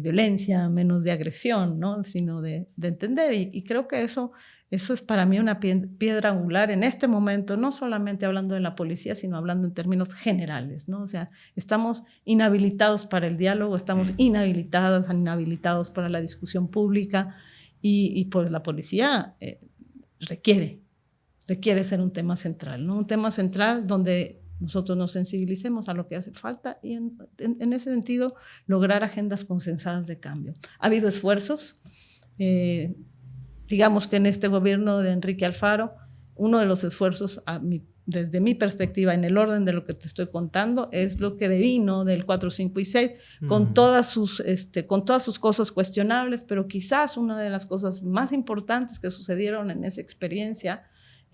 violencia, menos de agresión, ¿no? Sino de entender. Y creo que eso es para mí una piedra angular en este momento, no solamente hablando de la policía, sino hablando en términos generales, ¿no? O sea, estamos inhabilitados para el diálogo, estamos inhabilitados para la discusión pública y pues la policía requiere ser un tema central, ¿no? Un tema central donde nosotros nos sensibilicemos a lo que hace falta y en ese sentido lograr agendas consensadas de cambio. Ha habido esfuerzos. Digamos que en este gobierno de Enrique Alfaro, uno de los esfuerzos, desde mi perspectiva, en el orden de lo que te estoy contando, es lo que devino del 4, 5 y 6, con todas sus cosas cuestionables, pero quizás una de las cosas más importantes que sucedieron en esa experiencia,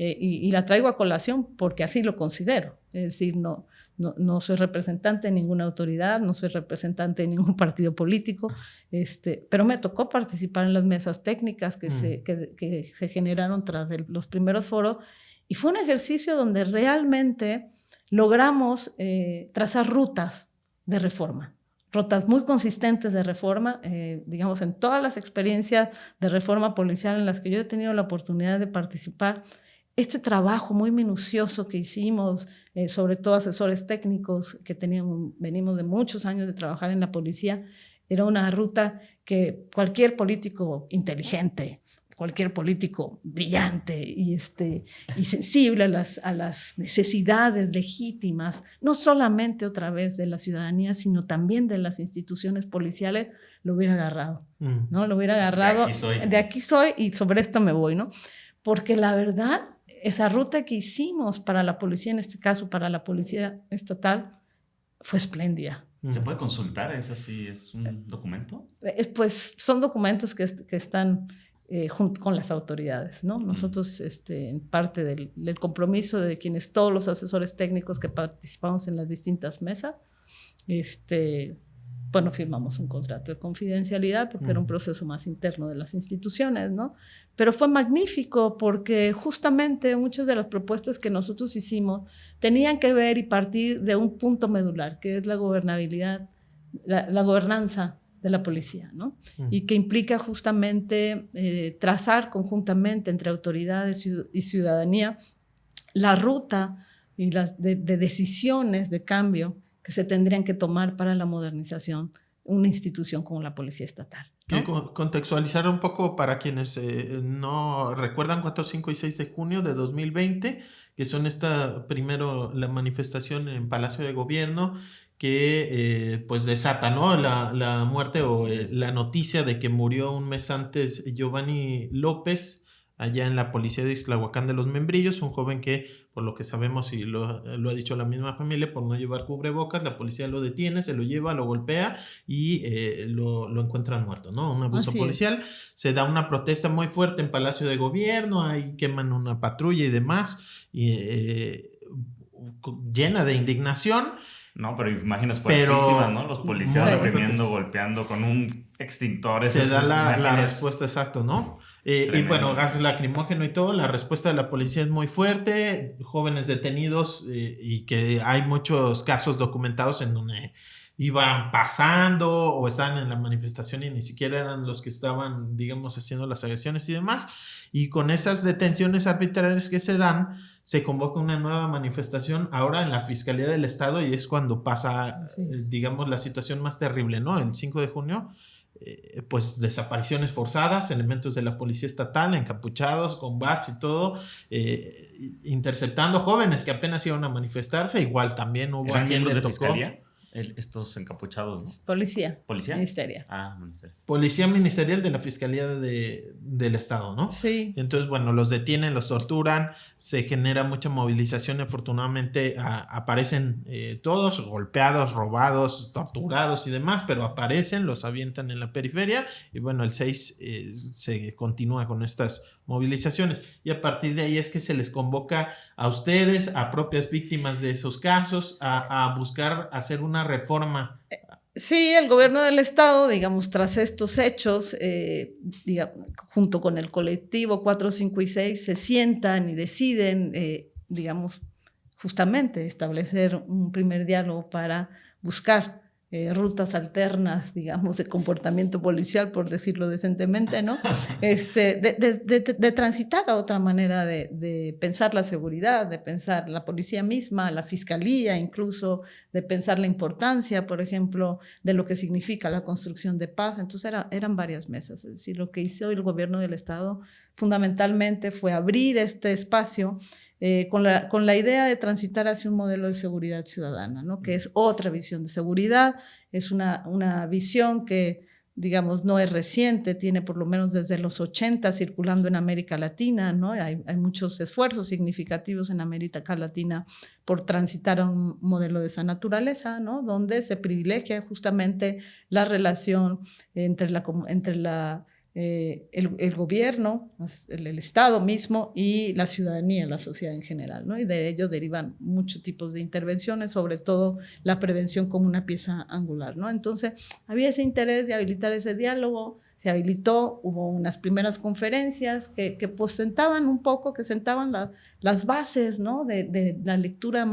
y la traigo a colación porque así lo considero, es decir, no soy representante de ninguna autoridad, no soy representante de ningún partido político, pero me tocó participar en las mesas técnicas que se generaron tras los primeros foros y fue un ejercicio donde realmente logramos trazar rutas de reforma, rutas muy consistentes de reforma, digamos, en todas las experiencias de reforma policial en las que yo he tenido la oportunidad de participar. Este trabajo muy minucioso que hicimos, sobre todo asesores técnicos que venimos de muchos años de trabajar en la policía, era una ruta que cualquier político inteligente, cualquier político brillante y sensible a las necesidades legítimas, no solamente otra vez de la ciudadanía, sino también de las instituciones policiales, lo hubiera agarrado, ¿no? Lo hubiera agarrado. De aquí soy y sobre esto me voy, ¿no? Porque la verdad, esa ruta que hicimos para la policía, en este caso para la policía estatal, fue espléndida. ¿Se puede consultar? ¿Eso sí es un documento? Pues son documentos que están junto con las autoridades, ¿no? Nosotros, en parte del compromiso de todos los asesores técnicos que participamos en las distintas mesas, bueno, firmamos un contrato de confidencialidad porque era un proceso más interno de las instituciones, ¿no? Pero fue magnífico porque justamente muchas de las propuestas que nosotros hicimos tenían que ver y partir de un punto medular, que es la gobernabilidad, la gobernanza de la policía, ¿no? Y que implica justamente trazar conjuntamente entre autoridades y ciudadanía la ruta y de decisiones de cambio que se tendrían que tomar para la modernización de una institución como la Policía Estatal, ¿no? Quiero contextualizar un poco para quienes no recuerdan 4, 5 y 6 de junio de 2020, que son primero la manifestación en Palacio de Gobierno que pues desata, ¿no? la muerte o la noticia de que murió un mes antes Giovanni López, allá en la policía de Ixtlahuacán de los Membrillos, un joven que, por lo que sabemos y lo ha dicho la misma familia, por no llevar cubrebocas, la policía lo detiene, se lo lleva, lo golpea y lo encuentran muerto, ¿no? Un abuso policial. Se da una protesta muy fuerte en Palacio de Gobierno, ahí queman una patrulla y demás, llena de indignación. No, pero imágenes fuertísimas, ¿no? Los policías reprimiendo, golpeando con un extintor. Se da la respuesta exacta, ¿no? Y bueno, gas lacrimógeno y todo. La respuesta de la policía es muy fuerte. Jóvenes detenidos y que hay muchos casos documentados en donde iban pasando o estaban en la manifestación y ni siquiera eran los que estaban, digamos, haciendo las agresiones y demás. Y con esas detenciones arbitrarias que se dan, se convoca una nueva manifestación ahora en la Fiscalía del Estado y es cuando pasa, digamos, la situación más terrible, ¿no? El 5 de junio, pues desapariciones forzadas, elementos de la policía estatal encapuchados, con bats y todo, interceptando jóvenes que apenas iban a manifestarse. Igual también hubo ¿Eran miembros de fiscalía? Estos encapuchados, ¿no? Policía. ¿Policía? Ministerial. Ministerial. Policía Ministerial de la Fiscalía del Estado, ¿no? Sí. Entonces, bueno, los detienen, los torturan, se genera mucha movilización. Afortunadamente aparecen todos golpeados, robados, torturados y demás, pero aparecen, los avientan en la periferia y bueno, el 6 se continúa con estas movilizaciones y a partir de ahí es que se les convoca a ustedes, a propias víctimas de esos casos, a buscar hacer una reforma. Sí, el gobierno del estado, digamos, tras estos hechos, junto con el colectivo 4, 5 y 6, se sientan y deciden, digamos, justamente establecer un primer diálogo para buscar rutas alternas, digamos, de comportamiento policial, por decirlo decentemente, ¿no? De transitar a otra manera de pensar la seguridad, de pensar la policía misma, la fiscalía, incluso de pensar la importancia, por ejemplo, de lo que significa la construcción de paz. Entonces eran varias mesas. Es decir, lo que hizo el gobierno del estado fundamentalmente fue abrir este espacio con la idea de transitar hacia un modelo de seguridad ciudadana, ¿no? Que es otra visión de seguridad, es una visión que, digamos, no es reciente, tiene por lo menos desde los 80 circulando en América Latina, ¿no? Hay muchos esfuerzos significativos en América Latina por transitar a un modelo de esa naturaleza, ¿no? Donde se privilegia justamente la relación entre el gobierno, el Estado mismo y la ciudadanía, la sociedad en general, ¿no? Y de ello derivan muchos tipos de intervenciones, sobre todo la prevención como una pieza angular, ¿no? Entonces, había ese interés de habilitar ese diálogo, se habilitó, hubo unas primeras conferencias que pues sentaban un poco, que sentaban las bases, ¿no? De la lectura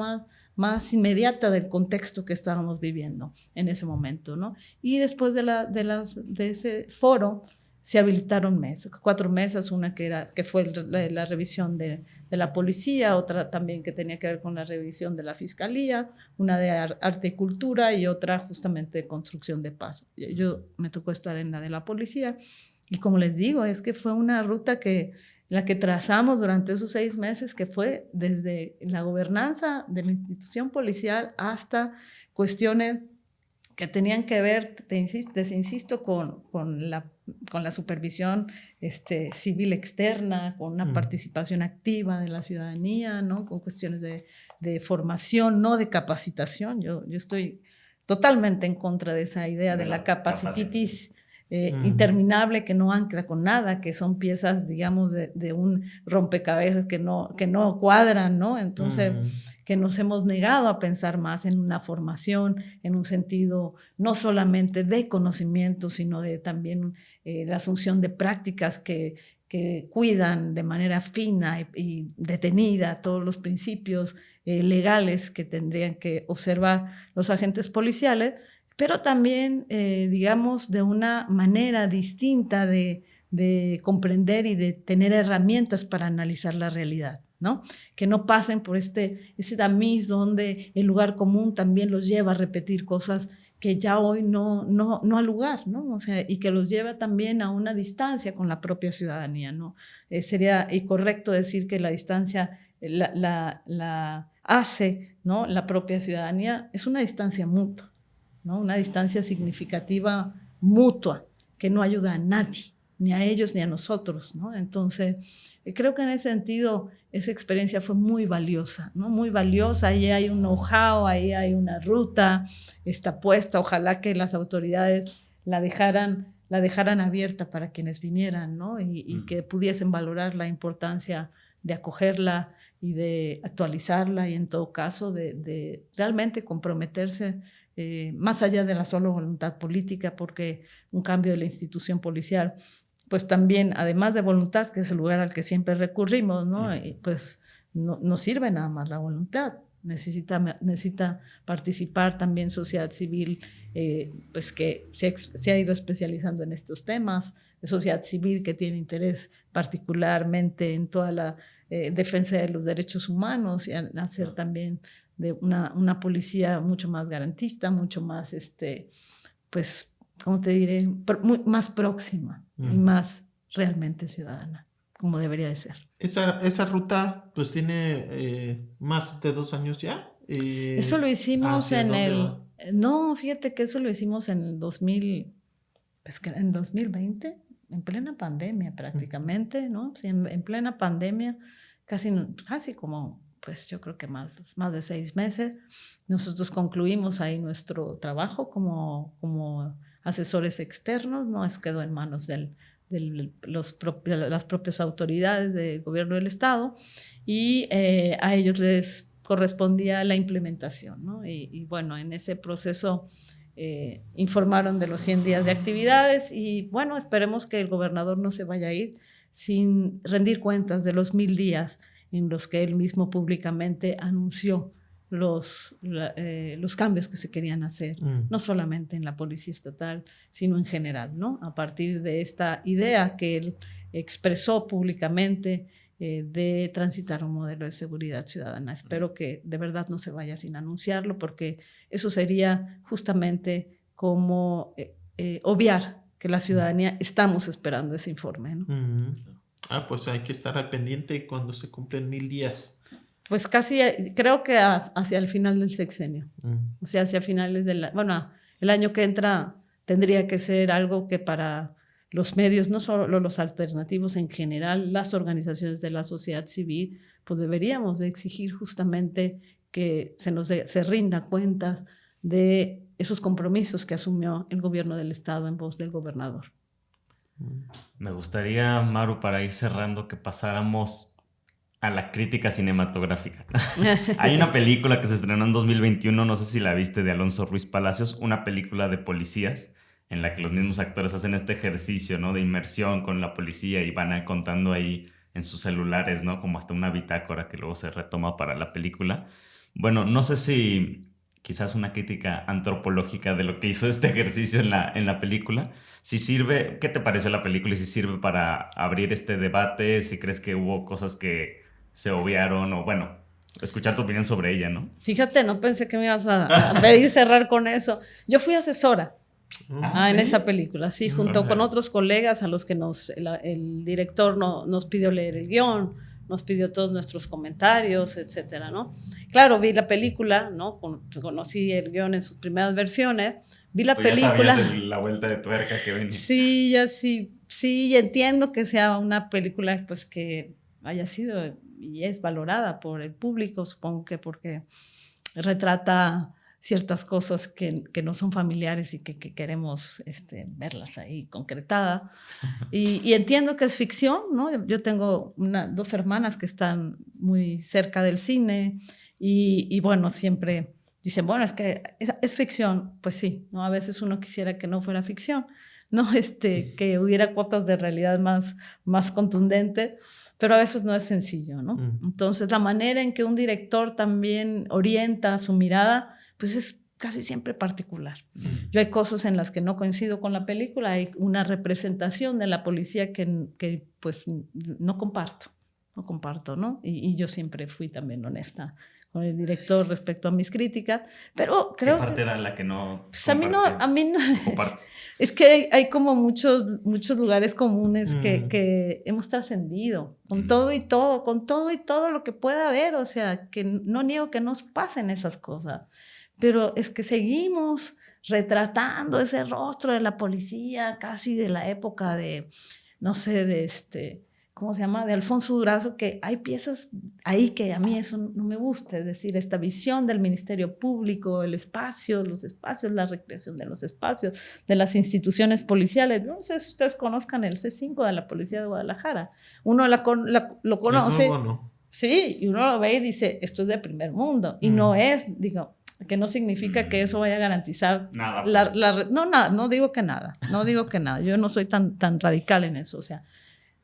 más inmediata del contexto que estábamos viviendo en ese momento, ¿no? Y después de ese foro, se habilitaron 4 mesas, una que fue la revisión de la policía, otra también que tenía que ver con la revisión de la fiscalía, una de arte y cultura y otra justamente de construcción de paz. Yo me tocó estar en la de la policía y como les digo, es que fue una ruta la que trazamos durante esos 6 meses, que fue desde la gobernanza de la institución policial hasta cuestiones que tenían que ver, les insisto, con la supervisión civil externa, con una participación activa de la ciudadanía, ¿no? Con cuestiones de formación, no de capacitación. Yo estoy totalmente en contra de esa idea de la capacititis interminable que no ancla con nada, que son piezas, digamos, de un rompecabezas que no cuadran, ¿no? Entonces, que nos hemos negado a pensar más en una formación, en un sentido no solamente de conocimiento, sino de también la asunción de prácticas que cuidan de manera fina y detenida todos los principios legales que tendrían que observar los agentes policiales, pero también, digamos, de una manera distinta de comprender y de tener herramientas para analizar la realidad, ¿no? Que no pasen por ese tamiz donde el lugar común también los lleva a repetir cosas que ya hoy no al lugar, ¿no? O sea, y que los lleva también a una distancia con la propia ciudadanía, ¿no? Sería incorrecto decir que la distancia la hace, ¿no? La propia ciudadanía. Es una distancia mutua, ¿no? Una distancia significativa mutua que no ayuda a nadie, ni a ellos ni a nosotros, ¿no? Entonces, creo que en ese sentido esa experiencia fue muy valiosa, ¿no? Muy valiosa. Ahí hay un know-how, ahí hay una ruta, está puesta. Ojalá que las autoridades la dejaran abierta para quienes vinieran, ¿no? Y que pudiesen valorar la importancia de acogerla y de actualizarla y en todo caso de realmente comprometerse más allá de la sola voluntad política, porque un cambio de la institución policial, pues también, además de voluntad, que es el lugar al que siempre recurrimos, ¿no? Pues no sirve nada más la voluntad, necesita participar también sociedad civil, pues que se ha ido especializando en estos temas, sociedad civil que tiene interés particularmente en toda la defensa de los derechos humanos y hacer también de una policía mucho más garantista, mucho más, pues, ¿cómo te diré? Más próxima y más realmente ciudadana, como debería de ser. Esa ruta, pues, tiene más de 2 años ya. Eso lo hicimos No, fíjate que eso lo hicimos en el 2000, pues que en 2020, en plena pandemia prácticamente, ¿no? Sí, en plena pandemia, casi como, pues yo creo que más de 6 meses, nosotros concluimos ahí nuestro trabajo como asesores externos, no quedó en manos de las propias autoridades del gobierno del estado, y a ellos les correspondía la implementación, ¿no? Y bueno, en ese proceso informaron de los 100 días de actividades y bueno, esperemos que el gobernador no se vaya a ir sin rendir cuentas de los 1000 días en los que él mismo públicamente anunció los cambios que se querían hacer, no solamente en la Policía Estatal, sino en general, ¿no? A partir de esta idea que él expresó públicamente de transitar un modelo de seguridad ciudadana. Espero que de verdad no se vaya sin anunciarlo, porque eso sería justamente como obviar que la ciudadanía estamos esperando ese informe, ¿no? Pues hay que estar al pendiente cuando se cumplen 1000 días. Pues casi, creo que hacia el final del sexenio. O sea, hacia finales bueno, el año que entra tendría que ser algo que para los medios, no solo los alternativos, en general, las organizaciones de la sociedad civil, pues deberíamos de exigir justamente que se rinda cuentas de esos compromisos que asumió el gobierno del estado en voz del gobernador. Me gustaría, Maru, para ir cerrando, que pasáramos a la crítica cinematográfica. Hay una película que se estrenó en 2021, no sé si la viste, de Alonso Ruiz Palacios, una película de policías en la que los mismos actores hacen este ejercicio, ¿no?, de inmersión con la policía y van contando ahí en sus celulares, ¿no?, como hasta una bitácora que luego se retoma para la película. Bueno, no sé si quizás una crítica antropológica de lo que hizo este ejercicio en la película. Si sirve, ¿qué te pareció la película y si sirve para abrir este debate? Si crees que hubo cosas que se obviaron o bueno, escuchar tu opinión sobre ella, ¿no? Fíjate, no pensé que me ibas a pedir cerrar con eso. Yo fui asesora en esa película, sí, junto con otros colegas a los que el director nos pidió leer el guión, nos pidió todos nuestros comentarios, etcétera, ¿no? Claro, vi la película, ¿no? Conocí el guión en sus primeras versiones, vi la película. Ya sabías la vuelta de tuerca que venía. Sí, sí, entiendo que sea una película pues que haya sido y es valorada por el público, supongo que porque retrata ciertas cosas que no son familiares y que queremos verlas ahí concretadas. Y entiendo que es ficción, ¿no? Yo tengo 2 hermanas que están muy cerca del cine y bueno, siempre dicen, bueno, es que es ficción. Pues sí, ¿no? A veces uno quisiera que no fuera ficción, ¿no? Que hubiera cuotas de realidad más contundentes, pero a veces no es sencillo, ¿no? Entonces, la manera en que un director también orienta su mirada, pues es casi siempre particular. Yo hay cosas en las que no coincido con la película, hay una representación de la policía que pues no comparto, ¿no? Y yo siempre fui también honesta con el director respecto a mis críticas, pero creo ¿Qué parte era la que no pues a mí no compartes? Es que hay como muchos lugares comunes que hemos trascendido con todo y todo lo que pueda haber, o sea, que no niego que nos pasen esas cosas, pero es que seguimos retratando ese rostro de la policía casi de la época de, no sé, ¿cómo se llama?, de Alfonso Durazo, que hay piezas ahí que a mí eso no me gusta, es decir, esta visión del Ministerio Público, el espacio, los espacios, la recreación de los espacios, de las instituciones policiales. No sé si ustedes conozcan el C5 de la Policía de Guadalajara. Uno lo conoce, no. Sí, y uno lo ve y dice, esto es de primer mundo, y no es, digo, que no significa que eso vaya a garantizar nada. No digo que nada, yo no soy tan radical en eso, o sea,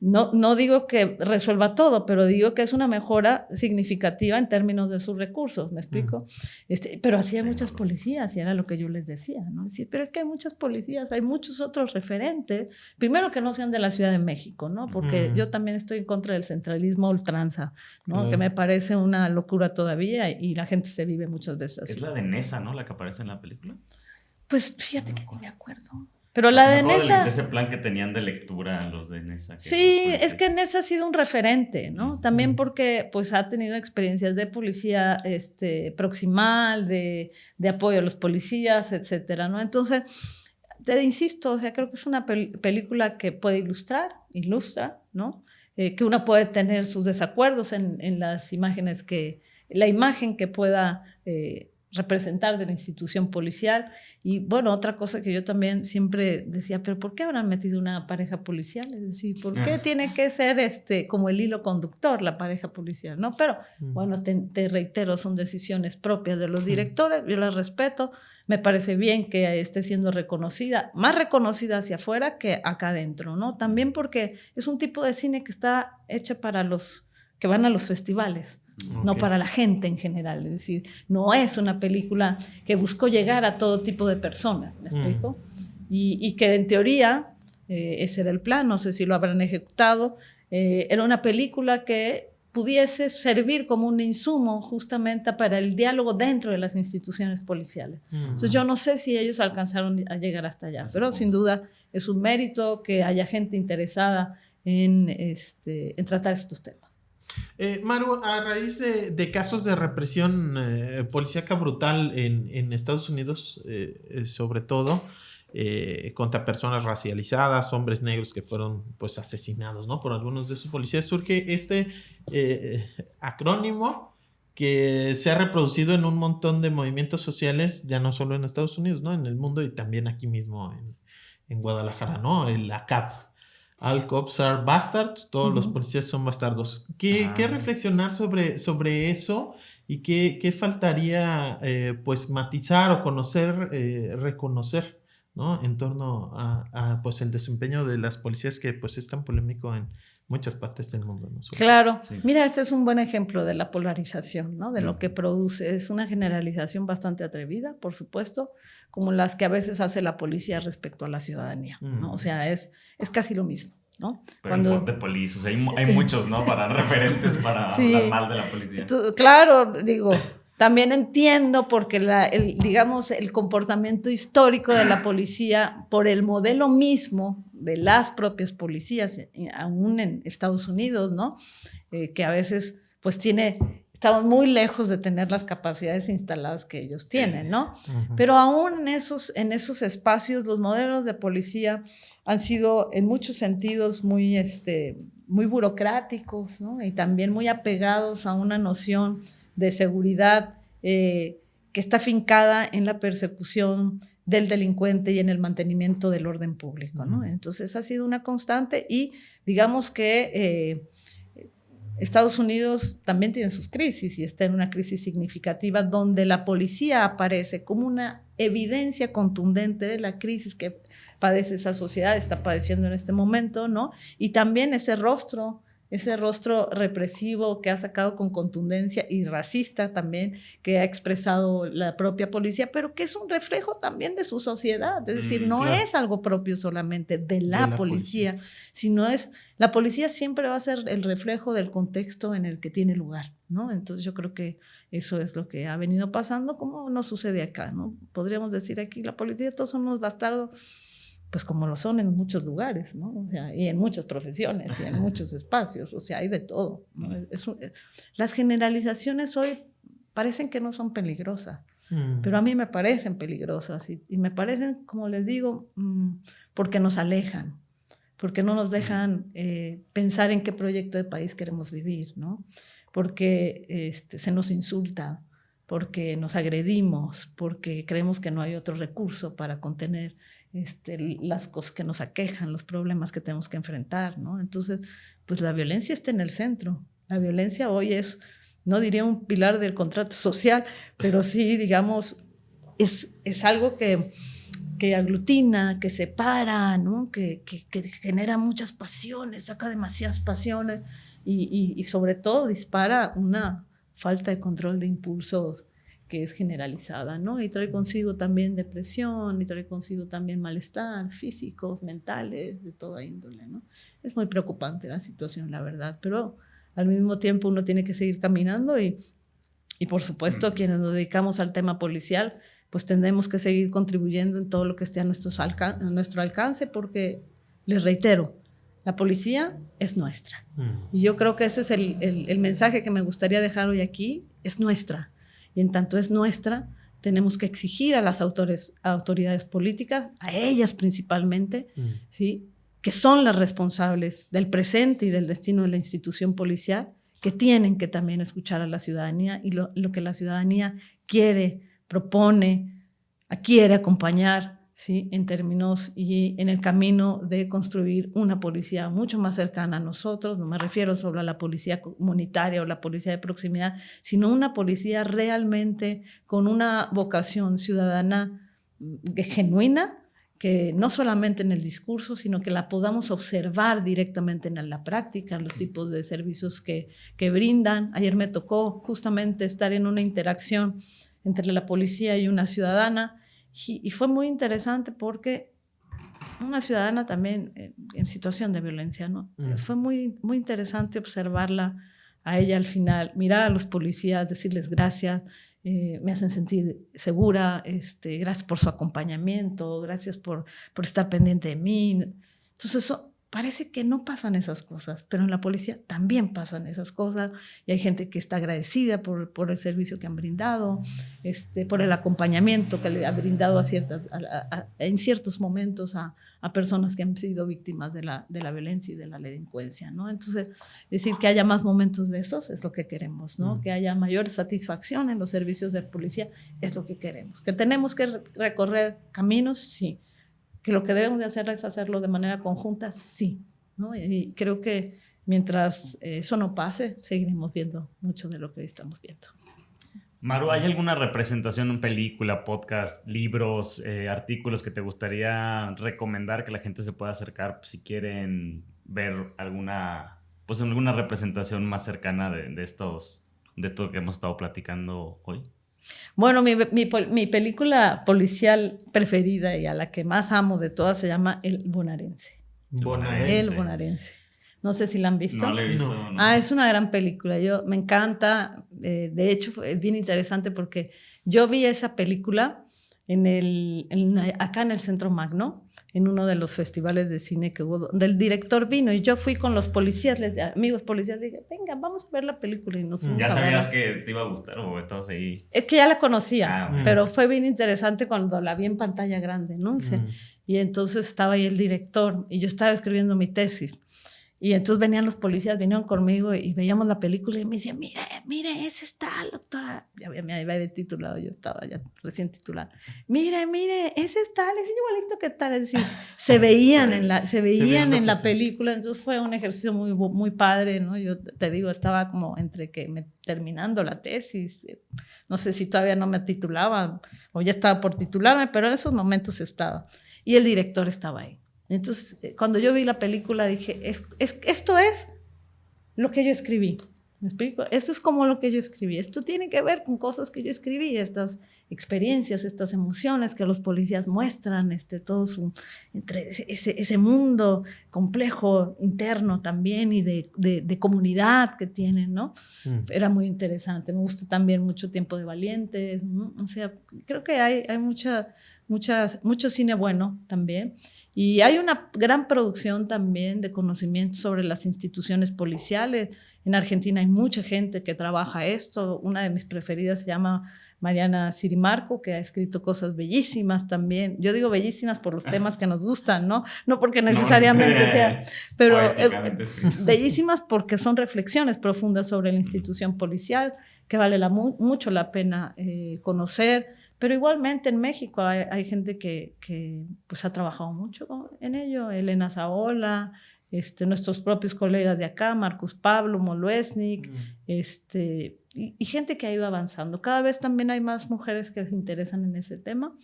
no digo que resuelva todo, pero digo que es una mejora significativa en términos de sus recursos, ¿me explico? Pero así hay muchas policías, y era lo que yo les decía, ¿no? Decir, pero es que hay muchas policías, hay muchos otros referentes, primero que no sean de la Ciudad de México, ¿no? Porque yo también estoy en contra del centralismo a ultranza, ¿no? Que me parece una locura todavía y la gente se vive muchas veces así. Es la de Nesa, ¿no? La que aparece en la película. Pues fíjate que no me acuerdo. Pero la de Me acuerdo Nessa... de ese plan que tenían de lectura los de Nessa. Sí, es que Nessa ha sido un referente, ¿no? También porque pues ha tenido experiencias de policía proximal, de apoyo a los policías, etcétera, ¿no? Entonces, te insisto, o sea, creo que es una película que puede ilustra, ¿no? Que uno puede tener sus desacuerdos en las imágenes la imagen que pueda representar de la institución policial. Y bueno, otra cosa que yo también siempre decía, pero ¿por qué habrán metido una pareja policial? Es decir, ¿por qué tiene que ser como el hilo conductor la pareja policial? ¿No? Pero bueno, te reitero, son decisiones propias de los directores, yo las respeto, me parece bien que esté siendo reconocida, más reconocida hacia afuera que acá adentro, ¿no? También porque es un tipo de cine que está hecha para los que van a los festivales. No para la gente en general, es decir, no es una película que buscó llegar a todo tipo de personas, ¿me explico? Y que en teoría, ese era el plan, no sé si lo habrán ejecutado, era una película que pudiese servir como un insumo justamente para el diálogo dentro de las instituciones policiales. Entonces yo no sé si ellos alcanzaron a llegar hasta allá, pero sin duda es un mérito que haya gente interesada en tratar estos temas. Maru, a raíz de casos de represión policíaca brutal en Estados Unidos, sobre todo, contra personas racializadas, hombres negros que fueron pues asesinados, ¿no? Por algunos de sus policías, surge este acrónimo que se ha reproducido en un montón de movimientos sociales, ya no solo en Estados Unidos, ¿no? En el mundo y también aquí mismo en Guadalajara, ¿no? El ACAB. All cops are bastards, todos los policías son bastardos. ¿Qué reflexionar sobre eso y qué faltaría pues matizar o conocer, reconocer, ¿no? En torno a pues el desempeño de las policías que pues es tan polémico en muchas partes del mundo, ¿no? Claro, sí. Mira, este es un buen ejemplo de la polarización, ¿no? De lo que produce. Es una generalización bastante atrevida, por supuesto, como las que a veces hace la policía respecto a la ciudadanía, ¿no? O sea, es casi lo mismo, ¿no? Pero en Fort de Police, o sea, hay muchos, ¿no? Para referentes para hablar mal de la policía. Claro, digo, también entiendo porque digamos, el comportamiento histórico de la policía por el modelo mismo de las propias policías, aún en Estados Unidos, ¿no? Que a veces, pues estamos muy lejos de tener las capacidades instaladas que ellos tienen, ¿no? Pero aún en esos espacios, los modelos de policía han sido en muchos sentidos muy burocráticos, ¿no? Y también muy apegados a una noción de seguridad que está fincada en la persecución del delincuente y en el mantenimiento del orden público, ¿no? Entonces ha sido una constante y digamos que Estados Unidos también tiene sus crisis y está en una crisis significativa donde la policía aparece como una evidencia contundente de la crisis que padece esa sociedad, está padeciendo en este momento, ¿no? Y también ese rostro represivo que ha sacado con contundencia y racista también, que ha expresado la propia policía, pero que es un reflejo también de su sociedad, es decir, no claro. Es algo propio solamente de la policía, sino la policía siempre va a ser el reflejo del contexto en el que tiene lugar, ¿no? Entonces yo creo que eso es lo que ha venido pasando, como no sucede acá, ¿no? Podríamos decir aquí, la policía todos son unos bastardos, pues como lo son en muchos lugares, ¿no? O sea, y en muchas profesiones, y en muchos espacios, o sea, hay de todo, ¿no? Las generalizaciones hoy parecen que no son peligrosas, pero a mí me parecen peligrosas, y me parecen, como les digo, porque nos alejan, porque no nos dejan pensar en qué proyecto de país queremos vivir, ¿no? Porque se nos insulta, porque nos agredimos, porque creemos que no hay otro recurso para contener las cosas que nos aquejan, los problemas que tenemos que enfrentar, ¿no? Entonces, pues la violencia está en el centro. La violencia hoy es, no diría un pilar del contrato social, pero sí, digamos, es algo que aglutina, que separa, ¿no? Que genera muchas pasiones, saca demasiadas pasiones y sobre todo dispara una falta de control de impulsos que es generalizada, ¿no? Y trae consigo también depresión, y trae consigo también malestar físicos, mentales, de toda índole, ¿no? Es muy preocupante la situación, la verdad, pero al mismo tiempo uno tiene que seguir caminando y por supuesto quienes nos dedicamos al tema policial, pues tendremos que seguir contribuyendo en todo lo que esté a nuestro alcance, porque, les reitero, la policía es nuestra. Y yo creo que ese es el mensaje que me gustaría dejar hoy aquí, es nuestra. Y en tanto es nuestra, tenemos que exigir a las autoridades políticas, a ellas principalmente, ¿sí?, que son las responsables del presente y del destino de la institución policial, que tienen que también escuchar a la ciudadanía y lo que la ciudadanía quiere, propone, quiere acompañar, ¿sí?, en términos y en el camino de construir una policía mucho más cercana a nosotros. No me refiero solo a la policía comunitaria o la policía de proximidad, sino una policía realmente con una vocación ciudadana genuina, que no solamente en el discurso, sino que la podamos observar directamente en la práctica, en los tipos de servicios que brindan. Ayer me tocó justamente estar en una interacción entre la policía y una ciudadana, y fue muy interesante porque una ciudadana también en situación de violencia, ¿no? Fue muy, muy interesante observarla a ella al final, mirar a los policías, decirles gracias, me hacen sentir segura, gracias por su acompañamiento, gracias por estar pendiente de mí. Entonces eso, parece que no pasan esas cosas, pero en la policía también pasan esas cosas, y hay gente que está agradecida por el servicio que han brindado, por el acompañamiento que le ha brindado en ciertos momentos a personas que han sido víctimas de la violencia y de la delincuencia, ¿no? Entonces, decir que haya más momentos de esos es lo que queremos, ¿no? Que haya mayor satisfacción en los servicios de policía es lo que queremos. Que tenemos que recorrer caminos, sí. Que lo que debemos de hacer es hacerlo de manera conjunta, sí, ¿no? Y creo que mientras eso no pase, seguiremos viendo mucho de lo que hoy estamos viendo. Maru, ¿hay alguna representación en película, podcast, libros, artículos que te gustaría recomendar que la gente se pueda acercar si quieren ver alguna representación más cercana de esto que hemos estado platicando hoy? Bueno, mi película policial preferida y a la que más amo de todas se llama El Bonaerense. El Bonaerense. No sé si la han visto. No la he visto. No. Es una gran película. Me encanta. De hecho, es bien interesante porque yo vi esa película acá en el Centro Magno, en uno de los festivales de cine que hubo, donde el director vino, y yo fui con los policías, amigos policías, le dije, venga, vamos a ver la película, y nos fuimos ¿Ya a sabías verla. que te iba a gustar o estabas ahí? Es que ya la conocía, pero fue bien interesante cuando la vi en pantalla grande, ¿no? Y entonces estaba ahí el director y yo estaba escribiendo mi tesis. Y entonces venían los policías, vinieron conmigo y veíamos la película y me decían, mire, ese está, doctora. Ya me había titulado, yo estaba ya recién titulada. Mire, ese está, es igualito que tal. Es decir, se veían en la película, entonces fue un ejercicio muy, muy padre, ¿no? Yo te digo, estaba como terminando la tesis, no sé si todavía no me titulaba o ya estaba por titularme, pero en esos momentos estaba. Y el director estaba ahí. Entonces, cuando yo vi la película dije, esto es lo que yo escribí. ¿Me explico? Esto es como lo que yo escribí. Esto tiene que ver con cosas que yo escribí, estas experiencias, estas emociones que los policías muestran, todo entre ese mundo complejo, interno también, y de comunidad que tienen, ¿no? Era muy interesante. Me gusta también mucho Tiempo de Valientes, ¿no? O sea, creo que hay mucho cine bueno también. Y hay una gran producción también de conocimiento sobre las instituciones policiales. En Argentina hay mucha gente que trabaja esto. Una de mis preferidas se llama Mariana Sirimarco, que ha escrito cosas bellísimas también. Yo digo bellísimas por los temas que nos gustan, ¿no? No porque necesariamente sea, pero bellísimas porque son reflexiones profundas sobre la institución policial que vale mucho la pena conocer. Pero igualmente en México hay gente que pues ha trabajado mucho en ello. Elena Zaola, nuestros propios colegas de acá, Marcus Pablo, Moluesnik, y gente que ha ido avanzando. Cada vez también hay más mujeres que se interesan en ese tema,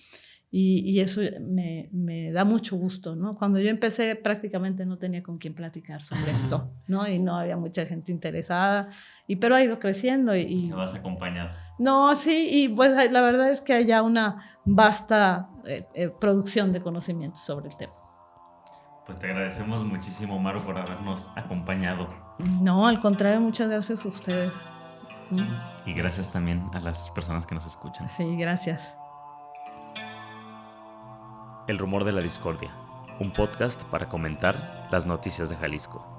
y eso me da mucho gusto, ¿no? Cuando yo empecé prácticamente no tenía con quién platicar sobre esto, ¿no? Y no había mucha gente interesada, pero ha ido creciendo. ¿Me vas acompañado? No, sí, y pues la verdad es que hay ya una vasta producción de conocimientos sobre el tema. Pues te agradecemos muchísimo, Maru, por habernos acompañado. No, al contrario, muchas gracias a ustedes. Y gracias también a las personas que nos escuchan. Sí, gracias. El Rumor de la Discordia, un podcast para comentar las noticias de Jalisco.